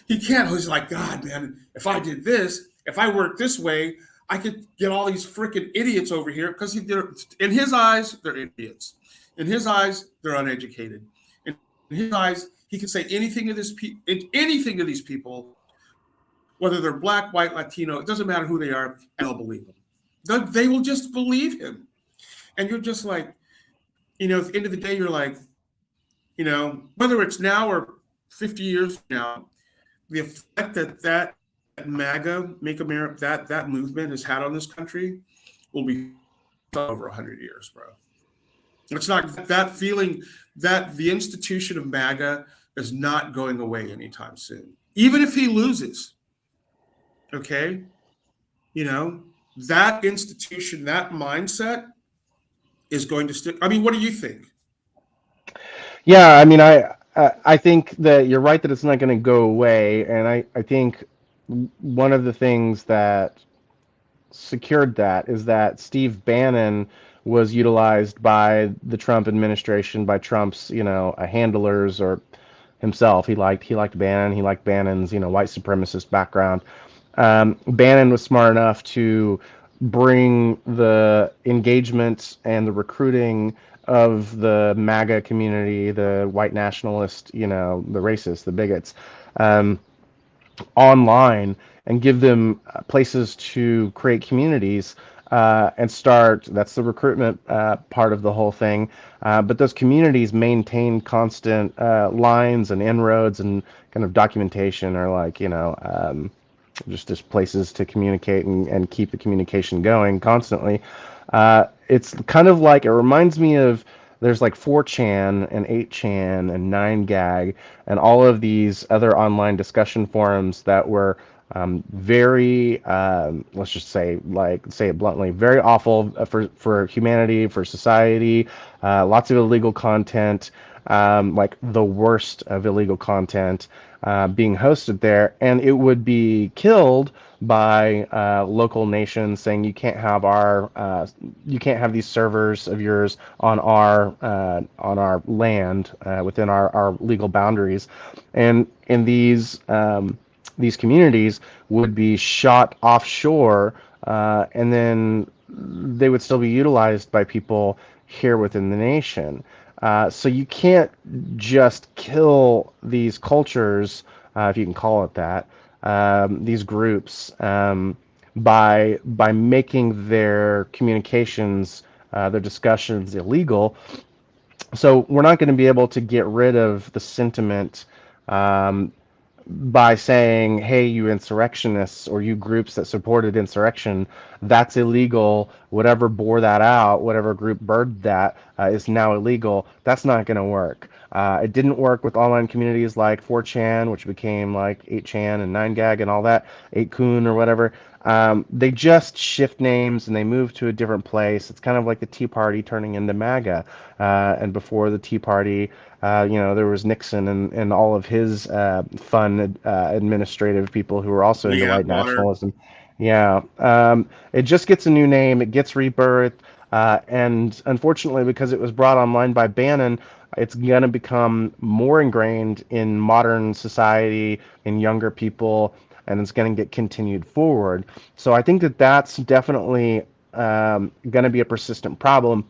He can't. He's like, God, man, if I did this, if I worked this way, I could get all these freaking idiots over here because they're in his eyes, they're idiots. In his eyes, they're uneducated. In his eyes, he can say anything to these people, whether they're black, white, Latino, it doesn't matter who they are, and they'll believe him. They will just believe him. And you're just like, at the end of the day, you're like, whether it's now or 50 years from now, the effect that MAGA, Make America, that movement has had on this country will be over 100 years, bro. It's not that feeling that the institution of MAGA is not going away anytime soon, even if he loses. Okay, you know that institution, that mindset is going to stick. I mean, what do you think? Yeah, I mean, I think that you're right that it's not going to go away, and I think one of the things that secured that is that Steve Bannon was utilized by the Trump administration, by Trump's, handlers or himself. He liked Bannon. He liked Bannon's, white supremacist background. Bannon was smart enough to bring the engagement and the recruiting of the MAGA community, the white nationalist, the racists, the bigots, um, online and give them places to create communities and start. That's the recruitment part of the whole thing. But those communities maintain constant lines and inroads and kind of documentation, or like, just places to communicate and keep the communication going constantly. It's kind of like, it reminds me of, there's like 4chan and 8chan and 9gag and all of these other online discussion forums that were very, let's just say, say it bluntly, very awful for humanity, for society. Lots of illegal content, like the worst of illegal content being hosted there, and it would be killed by local nations saying you can't have these servers of yours on our land within our legal boundaries, and in these communities would be shot offshore, and then they would still be utilized by people here within the nation. So you can't just kill these cultures, if you can call it that, these groups, by making their communications, their discussions illegal. So we're not going to be able to get rid of the sentiment um, by saying, hey, you insurrectionists or you groups that supported insurrection, that's illegal. Whatever bore that out, whatever group birthed that, is now illegal. That's not going to work. It didn't work with online communities like 4chan, which became like 8chan and 9gag and all that, 8kun or whatever. They just shift names and they move to a different place. It's kind of like the Tea Party turning into MAGA. And before the Tea Party, there was Nixon and all of his fun administrative people who were also into Lee white Atwater. nationalism. Yeah, it just gets a new name, it gets rebirth, and unfortunately, because it was brought online by Bannon, it's going to become more ingrained in modern society, in younger people, and it's going to get continued forward. So I think that that's definitely going to be a persistent problem.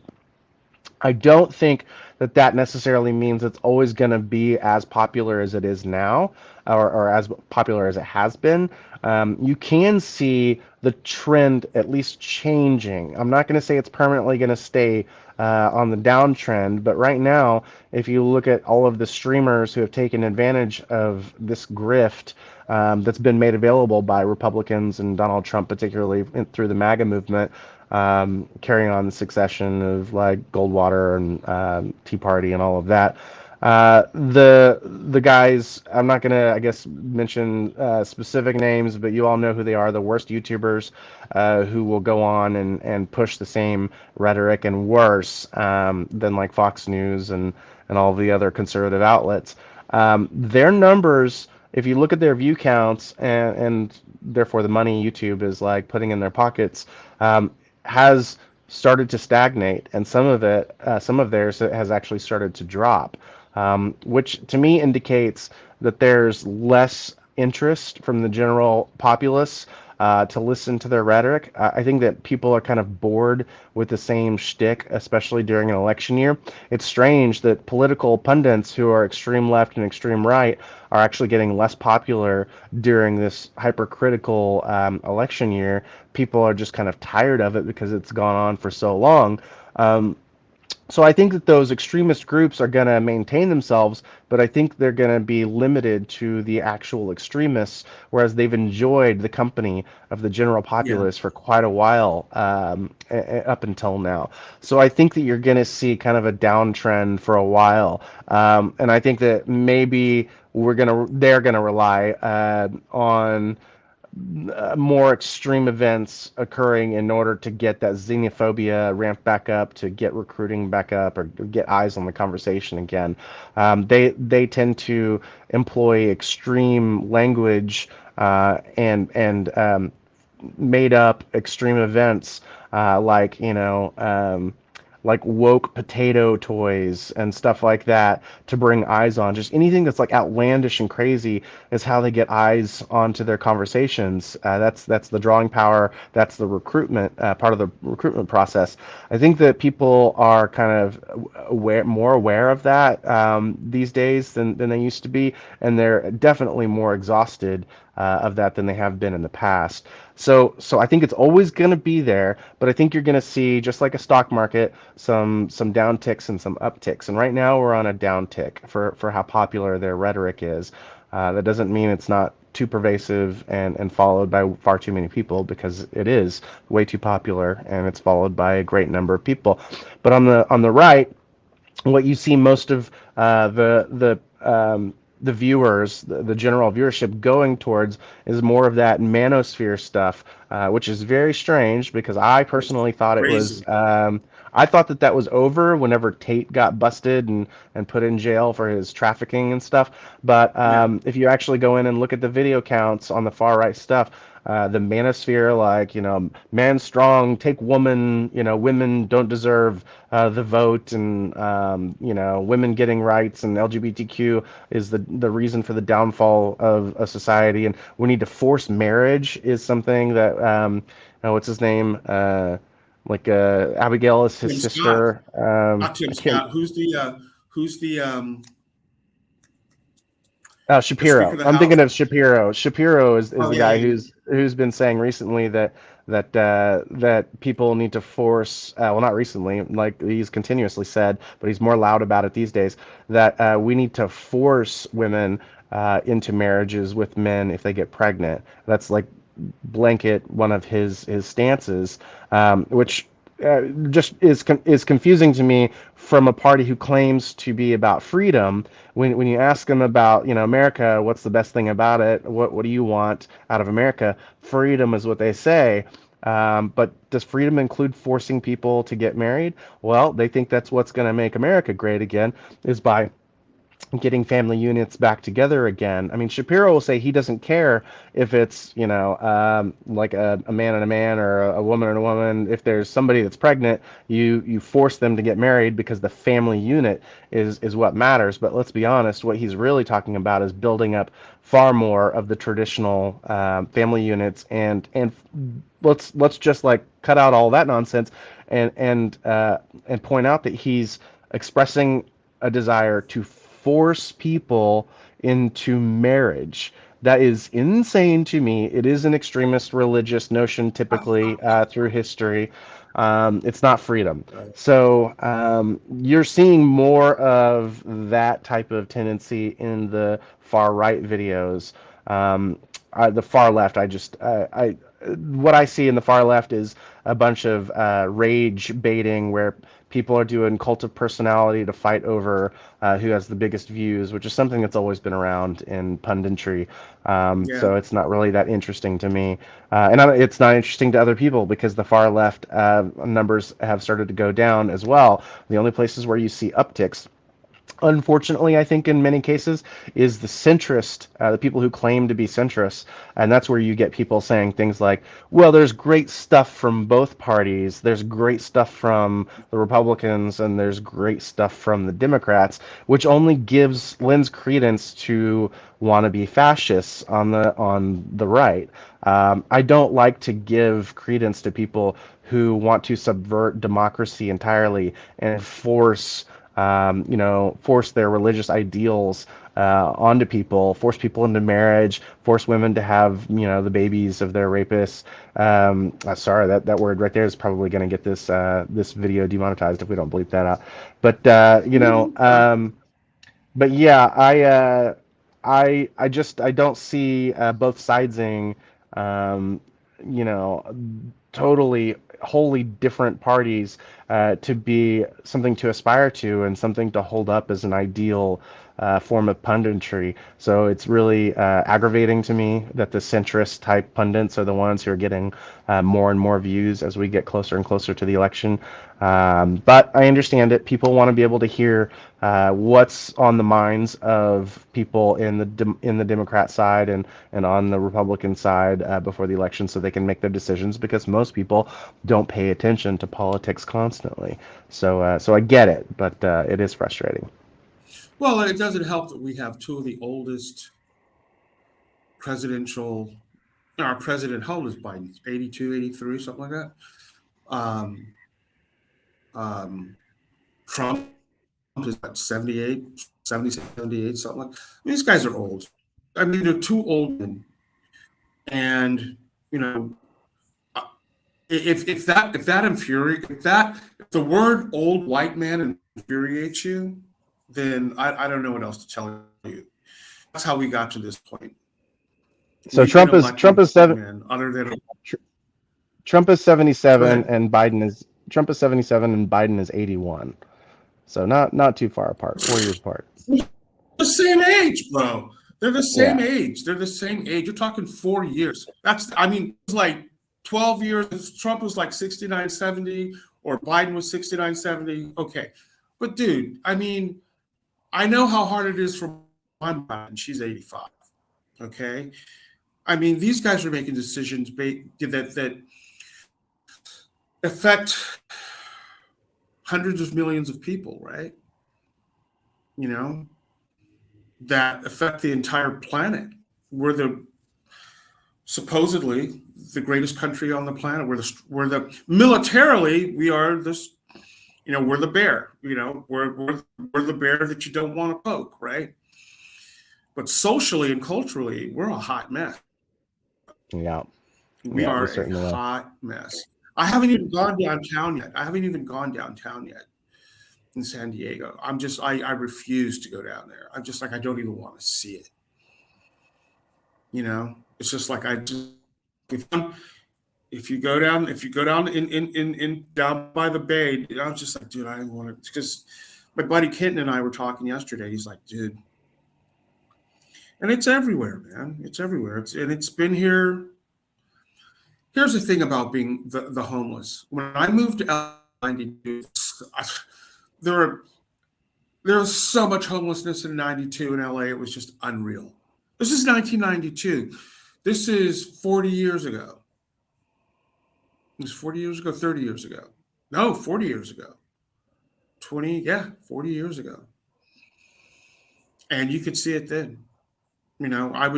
I don't think that that necessarily means it's always going to be as popular as it is now, or as popular as it has been. You can see the trend at least changing. I'm not going to say it's permanently going to stay on the downtrend, but right now, if you look at all of the streamers who have taken advantage of this grift that's been made available by Republicans and Donald Trump, particularly through the MAGA movement, carrying on the succession of like Goldwater and Tea Party and all of that. The guys, I'm not gonna, I guess, mention specific names, but you all know who they are. The worst YouTubers who will go on and push the same rhetoric and worse than like Fox News and all the other conservative outlets. Their numbers, if you look at their view counts and therefore the money YouTube is like putting in their pockets, has started to stagnate, and some of theirs has actually started to drop, which to me indicates that there's less interest from the general populace to listen to their rhetoric. I think that people are kind of bored with the same shtick, especially during an election year. It's strange that political pundits who are extreme left and extreme right are actually getting less popular during this hypercritical election year. People are just kind of tired of it because it's gone on for so long. Um, so I think that those extremist groups are going to maintain themselves, but I think they're going to be limited to the actual extremists, whereas they've enjoyed the company of the general Yeah. populace for quite a while up until now. So I think that you're going to see kind of a downtrend for a while, and I think that maybe they're gonna rely on more extreme events occurring in order to get that xenophobia ramped back up, to get recruiting back up, or get eyes on the conversation again. They tend to employ extreme language and made up extreme events like like woke potato toys and stuff like that to bring eyes on. Just anything that's like outlandish and crazy is how they get eyes onto their conversations. That's the drawing power. That's the recruitment part of the recruitment process. I think that people are kind of more aware of that these days than they used to be, and they're definitely more exhausted of that than they have been in the past. So I think it's always going to be there, but I think you're going to see, just like a stock market, some downticks and some upticks. And right now we're on a downtick for how popular their rhetoric is. That doesn't mean it's not too pervasive and followed by far too many people, because it is way too popular and it's followed by a great number of people. But on the right, what you see most of the viewers, the general viewership going towards is more of that manosphere stuff, which is very strange because I It's personally thought it was. crazy. I thought that that was over whenever Tate got busted and put in jail for his trafficking and stuff. But Yeah. if you actually go in and look at the video counts on the far right stuff, the manosphere, like, man strong, take woman, women don't deserve the vote, and women getting rights, and LGBTQ is the reason for the downfall of a society, and we need to force marriage is something that what's his name, Abigail is his Tim Scott, sister. not Tim I can't. Scott. Who's the Speaker Shapiro. of the I'm House? thinking of Shapiro. Shapiro is Oh the yeah, guy yeah, who's been saying recently that people need to force. Well, not recently, like he's continuously said, but he's more loud about it these days. That we need to force women into marriages with men if they get pregnant. That's like blanket one of his stances, which just is confusing to me from a party who claims to be about freedom. When you ask them about America, what's the best thing about it? What do you want out of America? Freedom is what they say. But does freedom include forcing people to get married? Well, they think that's what's going to make America great again, is by getting family units back together again. I mean, Shapiro will say he doesn't care if it's, like a man and a man, or a woman and a woman. If there's somebody that's pregnant, you force them to get married because the family unit is what matters. But let's be honest, what he's really talking about is building up far more of the traditional family units, and let's just like cut out all that nonsense and point out that he's expressing a desire to force people into marriage. That is insane to me. It is an extremist religious notion, typically through history. It's not freedom. right. So you're seeing more of that type of tendency in the far right videos. The far left, what I see in the far left is a bunch of rage baiting where people are doing cult of personality to fight over who has the biggest views, which is something that's always been around in punditry. Yeah. So it's not really that interesting to me. It's not interesting to other people because the far left numbers have started to go down as well. The only places where you see upticks, unfortunately, I think in many cases, is the centrist, the people who claim to be centrists. And that's where you get people saying things like, well, there's great stuff from both parties. There's great stuff from the Republicans and there's great stuff from the Democrats, which only lends credence to wannabe fascists on the right. I don't like to give credence to people who want to subvert democracy entirely and force their religious ideals onto people, force people into marriage, force women to have, the babies of their rapists. Sorry, that word right there is probably going to get this video demonetized if we don't bleep that out. But but yeah, I don't see both sidesing, um, you know, totally wholly different parties to be something to aspire to and something to hold up as an ideal form of punditry. So it's really aggravating to me that the centrist type pundits are the ones who are getting more and more views as we get closer and closer to the election. But I understand it. People want to be able to hear what's on the minds of people in the Democrat side and on the Republican side before the election, so they can make their decisions. Because most people don't pay attention to politics constantly. So I get it, but it is frustrating. Well, it doesn't help that we have two of the oldest presidential. Our president, how old is Biden? 82, 83, something like that. Um, um, Trump is what, 78, 70, 78, something like that. I mean, these guys are old. I mean, they're too old. And, you know, if the word old white man infuriates you, then I don't know what else to tell you. That's how we got to this point. So We've been electing white men other than Tr- Trump is go 77 ahead. and Trump is 77 and Biden is 81. So not too far apart, 4 years apart. The same age, bro. They're the same Yeah. age. They're the same age. You're talking 4 years. I mean, it's like 12 years. If Trump was like 69, 70, or Biden was 69, 70, okay. But dude, I mean, I know how hard it is for my mom, and she's 85. Okay. I mean, these guys are making decisions that affect hundreds of millions of people, right? You know, that affect the entire planet. We're supposedly the greatest country on the planet. We're the militarily we are this. We're the bear. We're the bear that you don't want to poke, right? But socially and culturally, we're a hot mess. Yeah. We Yeah, we are a certainly are. hot mess. I haven't even gone downtown yet. I haven't even gone downtown yet in San Diego. I refuse to go down there. I'm just like, I don't even want to see it. It's just like if, if you go down in down by the bay, I was just like, dude, I want to, because my buddy Kenton and I were talking yesterday. He's like, dude, and it's everywhere, man. It's everywhere. It's been here. Here's the thing about being the homeless. When I moved to L92, there were there was so much homelessness in '92 in LA. It was just unreal. This is 1992. This is 40 years ago. It was 40 years ago, 30 years ago. No, 40 years ago. 20, yeah, 40 years ago. And you could see it then. I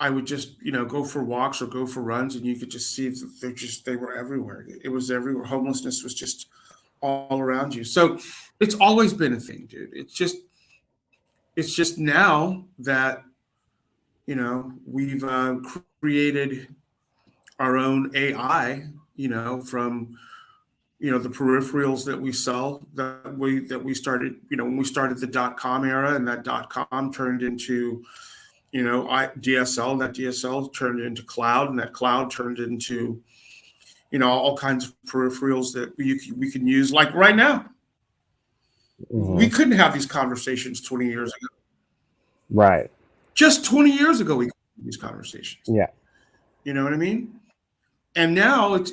would just, go for walks or go for runs, and you could just see they were everywhere. It was everywhere. Homelessness was just all around you. So it's always been a thing, dude. It's just now that we've created our own AI, from the peripherals that we sell, that we started, when we started the .com era, and that .com turned into DSL, and that DSL turned into cloud, and that cloud turned into, all kinds of peripherals that we can use. Like right now, we Hmm. couldn't have these conversations 20 years ago. Right. Just 20 years ago, we could have these conversations. Yeah. You know what I mean? And now it's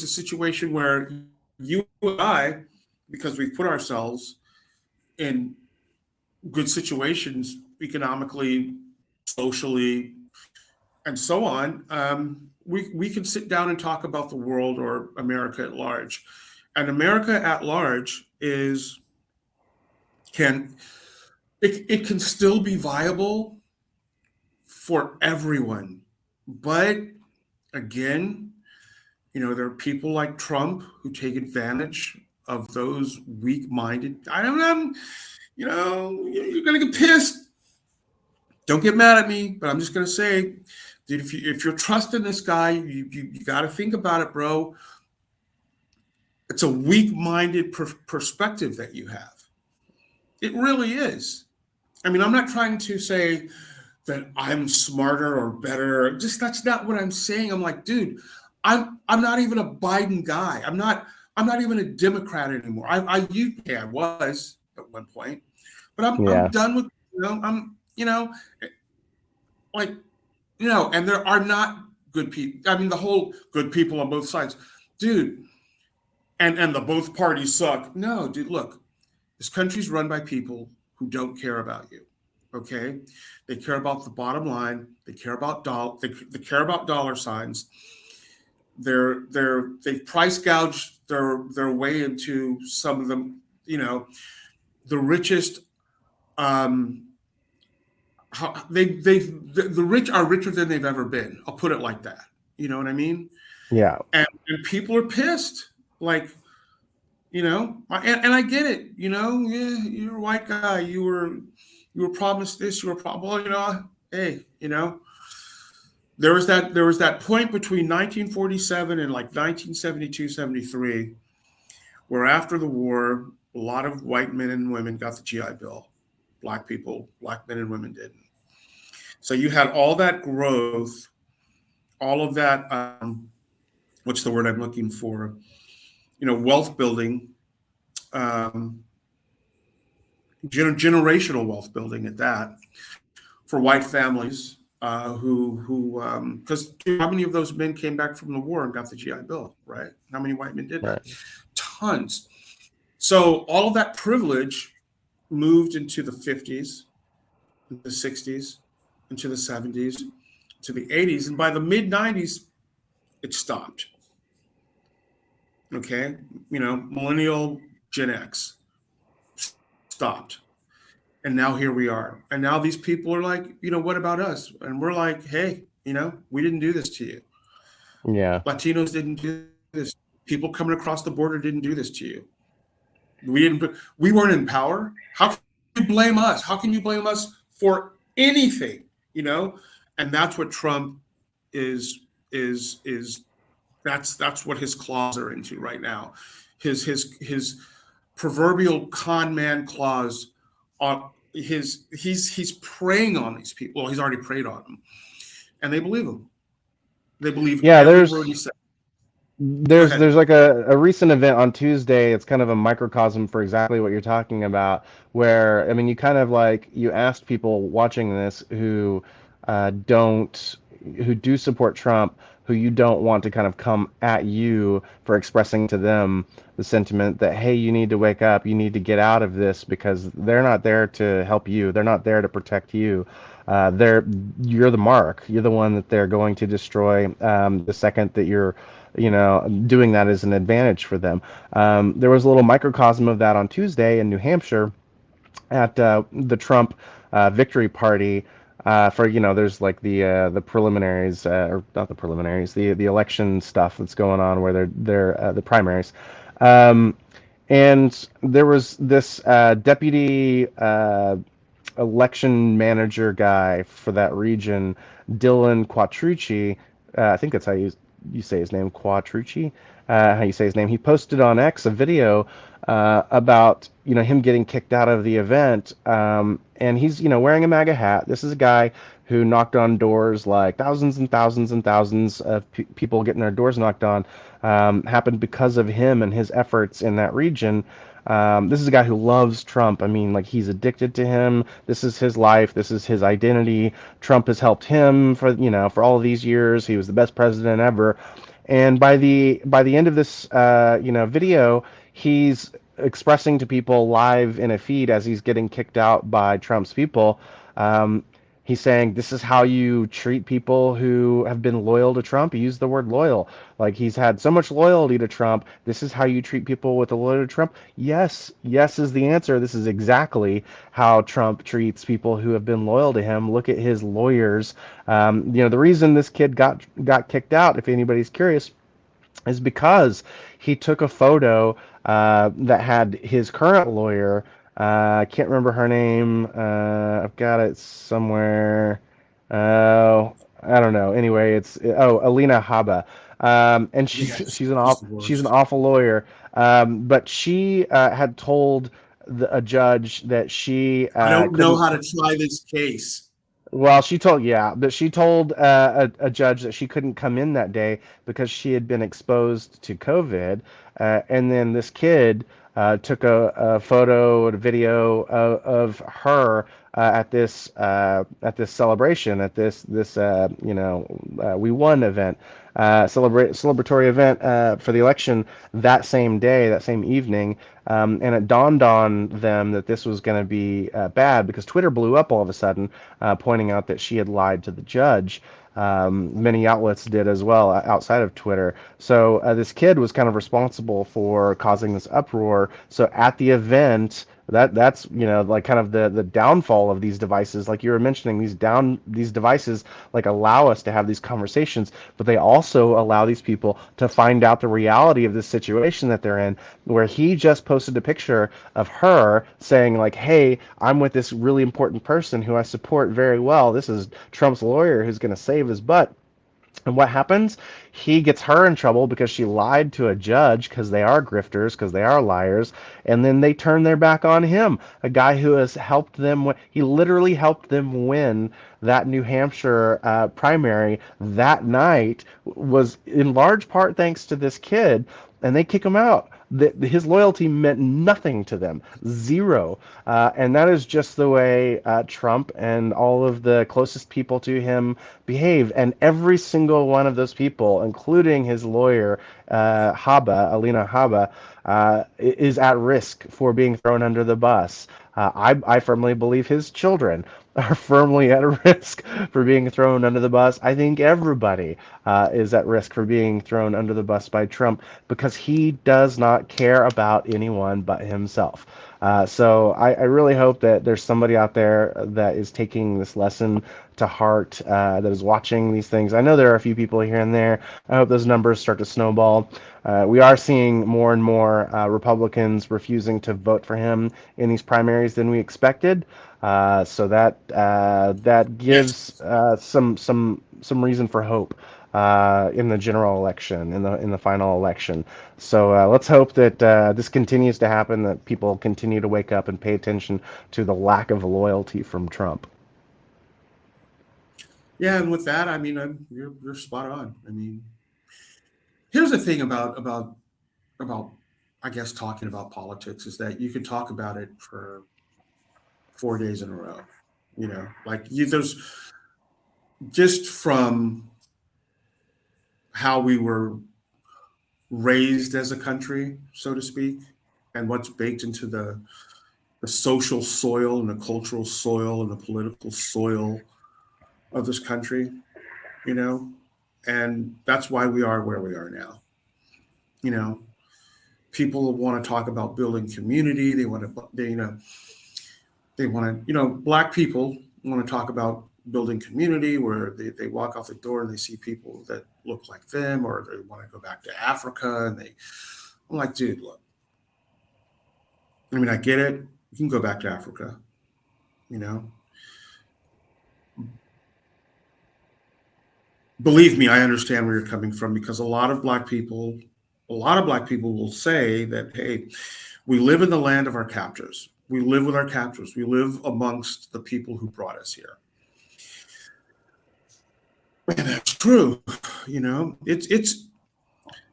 a situation where you and I, because we've put ourselves in good situations economically, socially, and so on, we can sit down and talk about the world or America at large. And America at large can it can still be viable for everyone. But again, there are people like Trump who take advantage of those weak-minded. I don't know, you're gonna get pissed. Don't get mad at me, but I'm just gonna say, dude, if you're trusting this guy, you got to think about it, bro. It's a weak-minded perspective that you have. It really is. I mean, I'm not trying to say that I'm smarter or better. Just that's not what I'm saying. I'm like, dude, I'm not even a Biden guy. I'm not even a Democrat anymore. I was at one point, but I'm Yeah. done with I'm like and there are not good people. I mean, the whole good people on both sides, dude, and the both parties suck. No, dude, look, this country's run by people who don't care about you. Okay, they care about the bottom line. They care about They care about dollar signs. They've price gouged their way into some of them. The richest. Um, the rich are richer than they've ever been. I'll put it like that. You know what I mean? Yeah. And people are pissed. Like, and I get it. Yeah, you're a white guy. You were promised this. You were promised. Well, hey, there was that point between 1947 and like 1972, 73, where after the war, a lot of white men and women got the GI Bill. Black people, black men and women didn't. So you had all that growth, all of that. What's the word I'm looking for? Wealth building, um, generational wealth building at that for white families who because how many of those men came back from the war and got the GI Bill, right? How many white men did that? Right. Tons. So all of that privilege moved into the 50s, the 60s, into the 70s, to the 80s, and by the mid 90s, it stopped. Okay, millennial Gen X stopped. And now here we are. And now these people are like, what about us? And we're like, hey, we didn't do this to you. Yeah. Latinos didn't do this. People coming across the border didn't do this to you. We weren't in power. How can you blame us? How can you blame us for anything? And that's what Trump is that's what his claws are into right now. His proverbial con man claws on he's preying on these people. Well, he's already preyed on them, and they believe him. They believe Yeah. every word he said. Go ahead. There's like a recent event on Tuesday. It's kind of a microcosm for exactly what you're talking about, where I mean you kind of like you asked people watching this don't who do support Trump, who you don't want to kind of come at you for expressing to them the sentiment that, hey, you need to wake up, you need to get out of this, because they're not there to help you, they're not there to protect you. You're the mark, you're the one that they're going to destroy the second that you're doing that is an advantage for them. There was a little microcosm of that on Tuesday in New Hampshire at the Trump victory party. For there's like the preliminaries, or not the preliminaries, the election stuff that's going on where they're the primaries, and there was this deputy election manager guy for that region, Dylan Quattrucci. I think that's how you say his name, Quattrucci. How you say his name? He posted on X a video about him getting kicked out of the event, and he's wearing a MAGA hat. This is a guy who knocked on doors, like thousands and thousands and thousands of people getting their doors knocked on, happened because of him and his efforts in that region. This is a guy who loves Trump. I mean, like he's addicted to him. This is his life. This is his identity. Trump has helped him for, for all of these years. He was the best president ever. And by the end of this video, he's expressing to people live in a feed as he's getting kicked out by Trump's people. Um, he's saying this is how you treat people who have been loyal to Trump. He used the word loyal. Like he's had so much loyalty to Trump. This is how you treat people with a loyalty to Trump. Yes, yes is the answer. This is exactly how Trump treats people who have been loyal to him. Look at his lawyers. The reason this kid got kicked out, if anybody's curious, is because he took a photo that had his current lawyer. I can't remember her name. I've got it somewhere. I don't know. Anyway, Alina Habba, and Yes, she's she's the she's an worst. awful lawyer. But she had told a judge that she I don't know couldn't. how to try this case. Well, she told a judge that she couldn't come in that day because she had been exposed to COVID. And then this kid took a photo and a video of her at this celebration, at this we won event, celebratory event for the election that same day, that same evening. And it dawned on them that this was going to be bad because Twitter blew up all of a sudden, pointing out that she had lied to the judge. Many outlets did as well outside of Twitter. So this kid was kind of responsible for causing this uproar. So at the event, that's like kind of the downfall of these devices, like you were mentioning, these devices like allow us to have these conversations, but they also allow these people to find out the reality of this situation that they're in, where he just posted a picture of her saying like, hey, I'm with this really important person who I support very well. This is Trump's lawyer who's going to save his butt. And what happens? He gets her in trouble because she lied to a judge, because they are grifters, because they are liars. And then they turn their back on him, a guy who has helped them. He literally helped them win that New Hampshire primary that night, was in large part thanks to this kid, and they kick him out. His loyalty meant nothing to them, zero. And that is just the way Trump and all of the closest people to him behave. And every single one of those people, including his lawyer, Alina Habba, is at risk for being thrown under the bus. I firmly believe his children are firmly at risk for being thrown under the bus. I think everybody is at risk for being thrown under the bus by Trump because he does not care about anyone but himself. So I really hope that there's somebody out there that is taking this lesson to heart, that is watching these things. I know there are a few people here and there. I hope those numbers start to snowball. We are seeing more and more Republicans refusing to vote for him in these primaries than we expected. So that Yes. gives some reason for hope in the general election, in the final election. So let's hope that this continues to happen, that people continue to wake up and pay attention to the lack of loyalty from Trump. Yeah, and with that, I mean, you're spot on. I mean, here's the thing about I guess talking about politics is that you could talk about it for 4 days in a row. Like there's just from how we were raised as a country, so to speak, and what's baked into the social soil and the cultural soil and the political soil of this country, you know, and that's why we are where we are now. You know, people want to talk about building community. They want to, Black people want to talk about building community where they walk out the door and they see people that look like them, or they want to go back to Africa. I'm like, dude, look, I mean, I get it. You can go back to Africa, you know, believe me, I understand where you're coming from because a lot of Black people will say that, hey, we live in the land of our captors. We live with our captors. We live amongst the people who brought us here. And that's true. You know, it's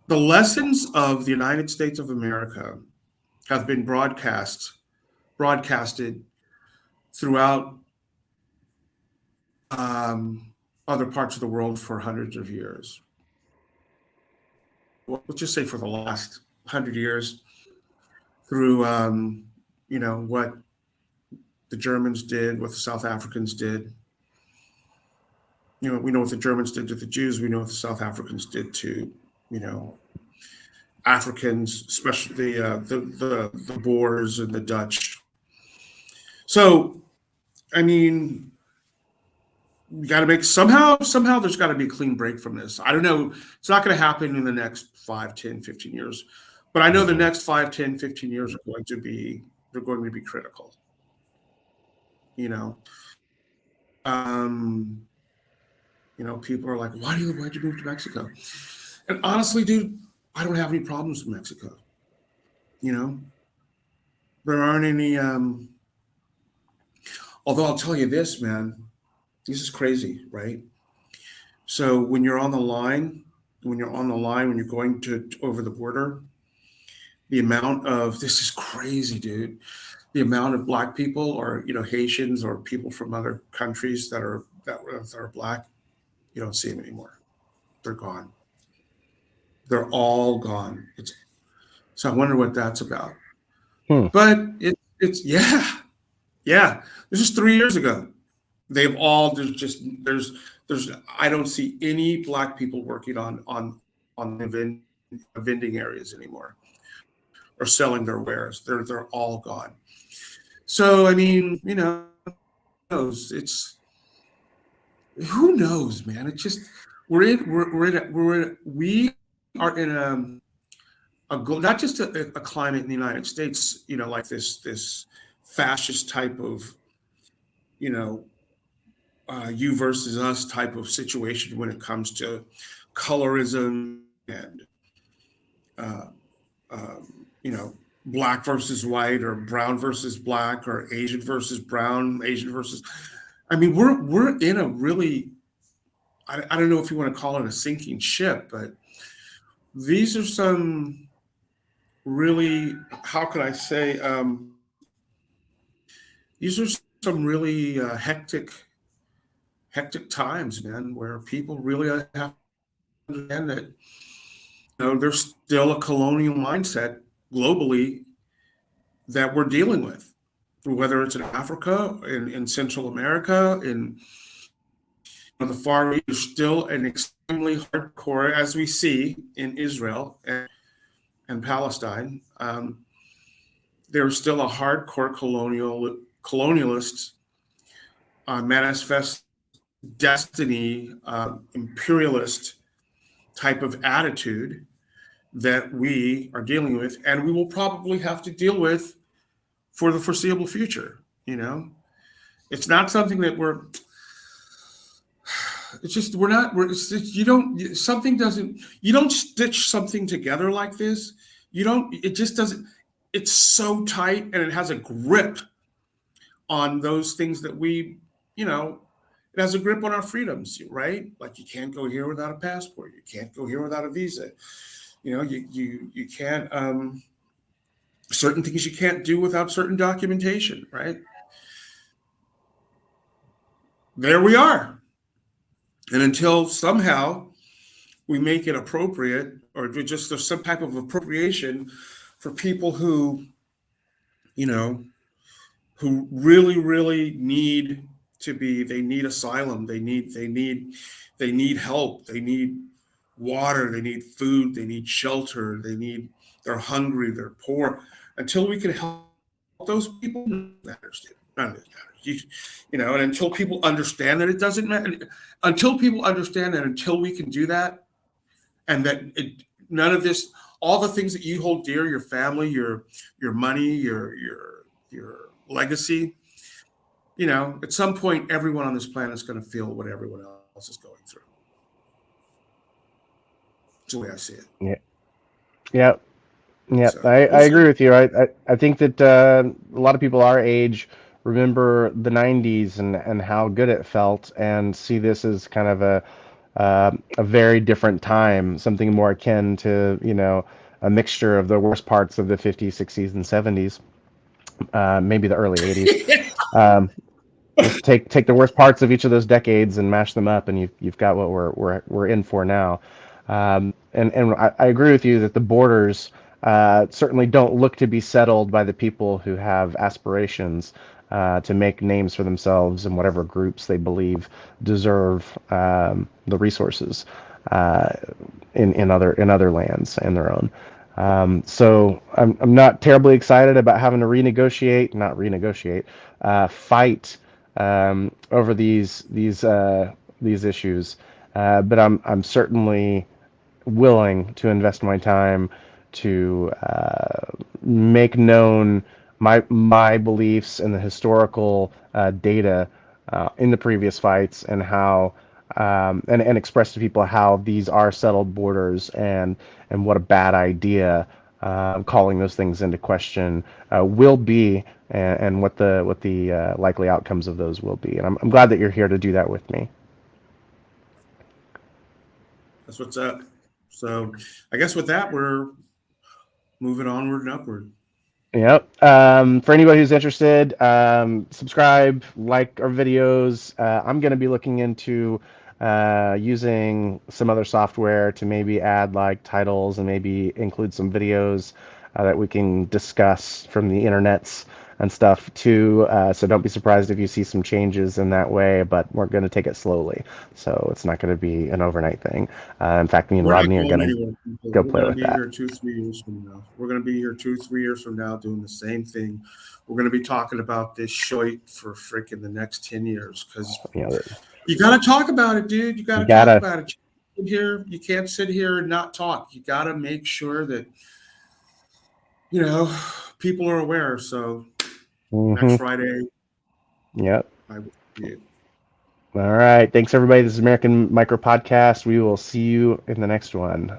the lessons of the United States of America have been broadcasted throughout other parts of the world for hundreds of years. Well, let's just say for the last 100 years, through what the Germans did, what the South Africans did. You know, we know what the Germans did to the Jews. We know what the South Africans did to, you know, Africans, especially the Boers and the Dutch. So, I mean, you got to make somehow there's got to be a clean break from this. I don't know. It's not going to happen in the next 5, 10, 15 years. But I know the next 5, 10, 15 years are going to be they're going to be critical. You know, um, people are like, why'd you move to Mexico? And honestly, dude, I don't have any problems with Mexico. You know, there aren't any. Although I'll tell you this, man, this is crazy, right? So when you're going to over the border, the amount of this is crazy, dude. The amount of black people, or Haitians, or people from other countries that are black, you don't see them anymore. They're gone. They're all gone. So I wonder what that's about. Hmm. But it's yeah. This is 3 years ago. They've all there's I don't see any black people working on vending areas anymore, or selling their wares. They're all gone. So I mean, it's who knows, man. It's just we are in not just a climate in the United States, like this fascist type of, you know, you versus us type of situation when it comes to colorism and uh, black versus white, or brown versus black, or Asian versus brown, Asian versus. I mean, we're in a really, I don't know if you want to call it a sinking ship, but these are some really, how could I say, these are some really hectic times, man, where people really have to understand that there's still a colonial mindset globally that we're dealing with, whether it's in Africa, in Central America, in the Far East. There's still an extremely hardcore, as we see in Israel and Palestine. There's still a hardcore colonialist, manifest destiny, imperialist type of attitude that we are dealing with, and we will probably have to deal with for the foreseeable future. It's not something that it's just we're not. It's just, you don't stitch something together like this. You don't. It just doesn't. It's so tight, and it has a grip on those things that it has a grip on our freedoms, right? Like, you can't go here without a passport. You can't go here without a visa. You can't, certain things you can't do without certain documentation, right? There we are. And until somehow we make it appropriate, or just there's some type of appropriation for people who, who really, really need they need asylum, they need help, they need water, they need food, they need shelter, they're hungry, they're poor. Until we can help those people, none of that matters. And until people understand that it doesn't matter, until we can do that, and that none of this, all the things that you hold dear, your family, your money, your legacy, at some point, everyone on this planet is going to feel what everyone else is going through. That's the way I see it. Yeah. Yeah. Yeah. So, I agree with you. I think that a lot of people our age remember the 90s and how good it felt, and see this as kind of a very different time, something more akin to, a mixture of the worst parts of the 50s, 60s, and 70s, maybe the early 80s. Um, just take the worst parts of each of those decades and mash them up, and you've got what we're in for now. And I agree with you that the borders certainly don't look to be settled by the people who have aspirations to make names for themselves in whatever groups they believe deserve the resources uh, in other lands and their own. So I'm not terribly excited about having to not renegotiate, fight over these issues, but I'm certainly willing to invest my time to make known my beliefs and the historical data in the previous fights, and how and express to people how these are settled borders, and what a bad idea calling those things into question will be, and what the likely outcomes of those will be. And I'm glad that you're here to do that with me. That's what's up. So I guess with that, we're moving onward and upward. Yep. For anybody who's interested, subscribe, like our videos. I'm going to be looking into using some other software to maybe add like titles and maybe include some videos that we can discuss from the internets and stuff too. So don't be surprised if you see some changes in that way, but we're going to take it slowly. So it's not going to be an overnight thing. In fact, me and We're not Rodney are going going to anywhere. go We're play going to with be that. here 2, 3 years from now. We're going to be here 2, 3 years from now doing the same thing. We're going to be talking about this shit for freaking the next 10 years because You know, you got to talk about it, dude. You got you to talk gotta. about it. You can't sit here and not talk. You got to make sure that, people are aware. So next Hmm. Friday, Yep. I will see you. All right. Thanks, everybody. This is American Micro Podcast. We will see you in the next one.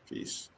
Peace.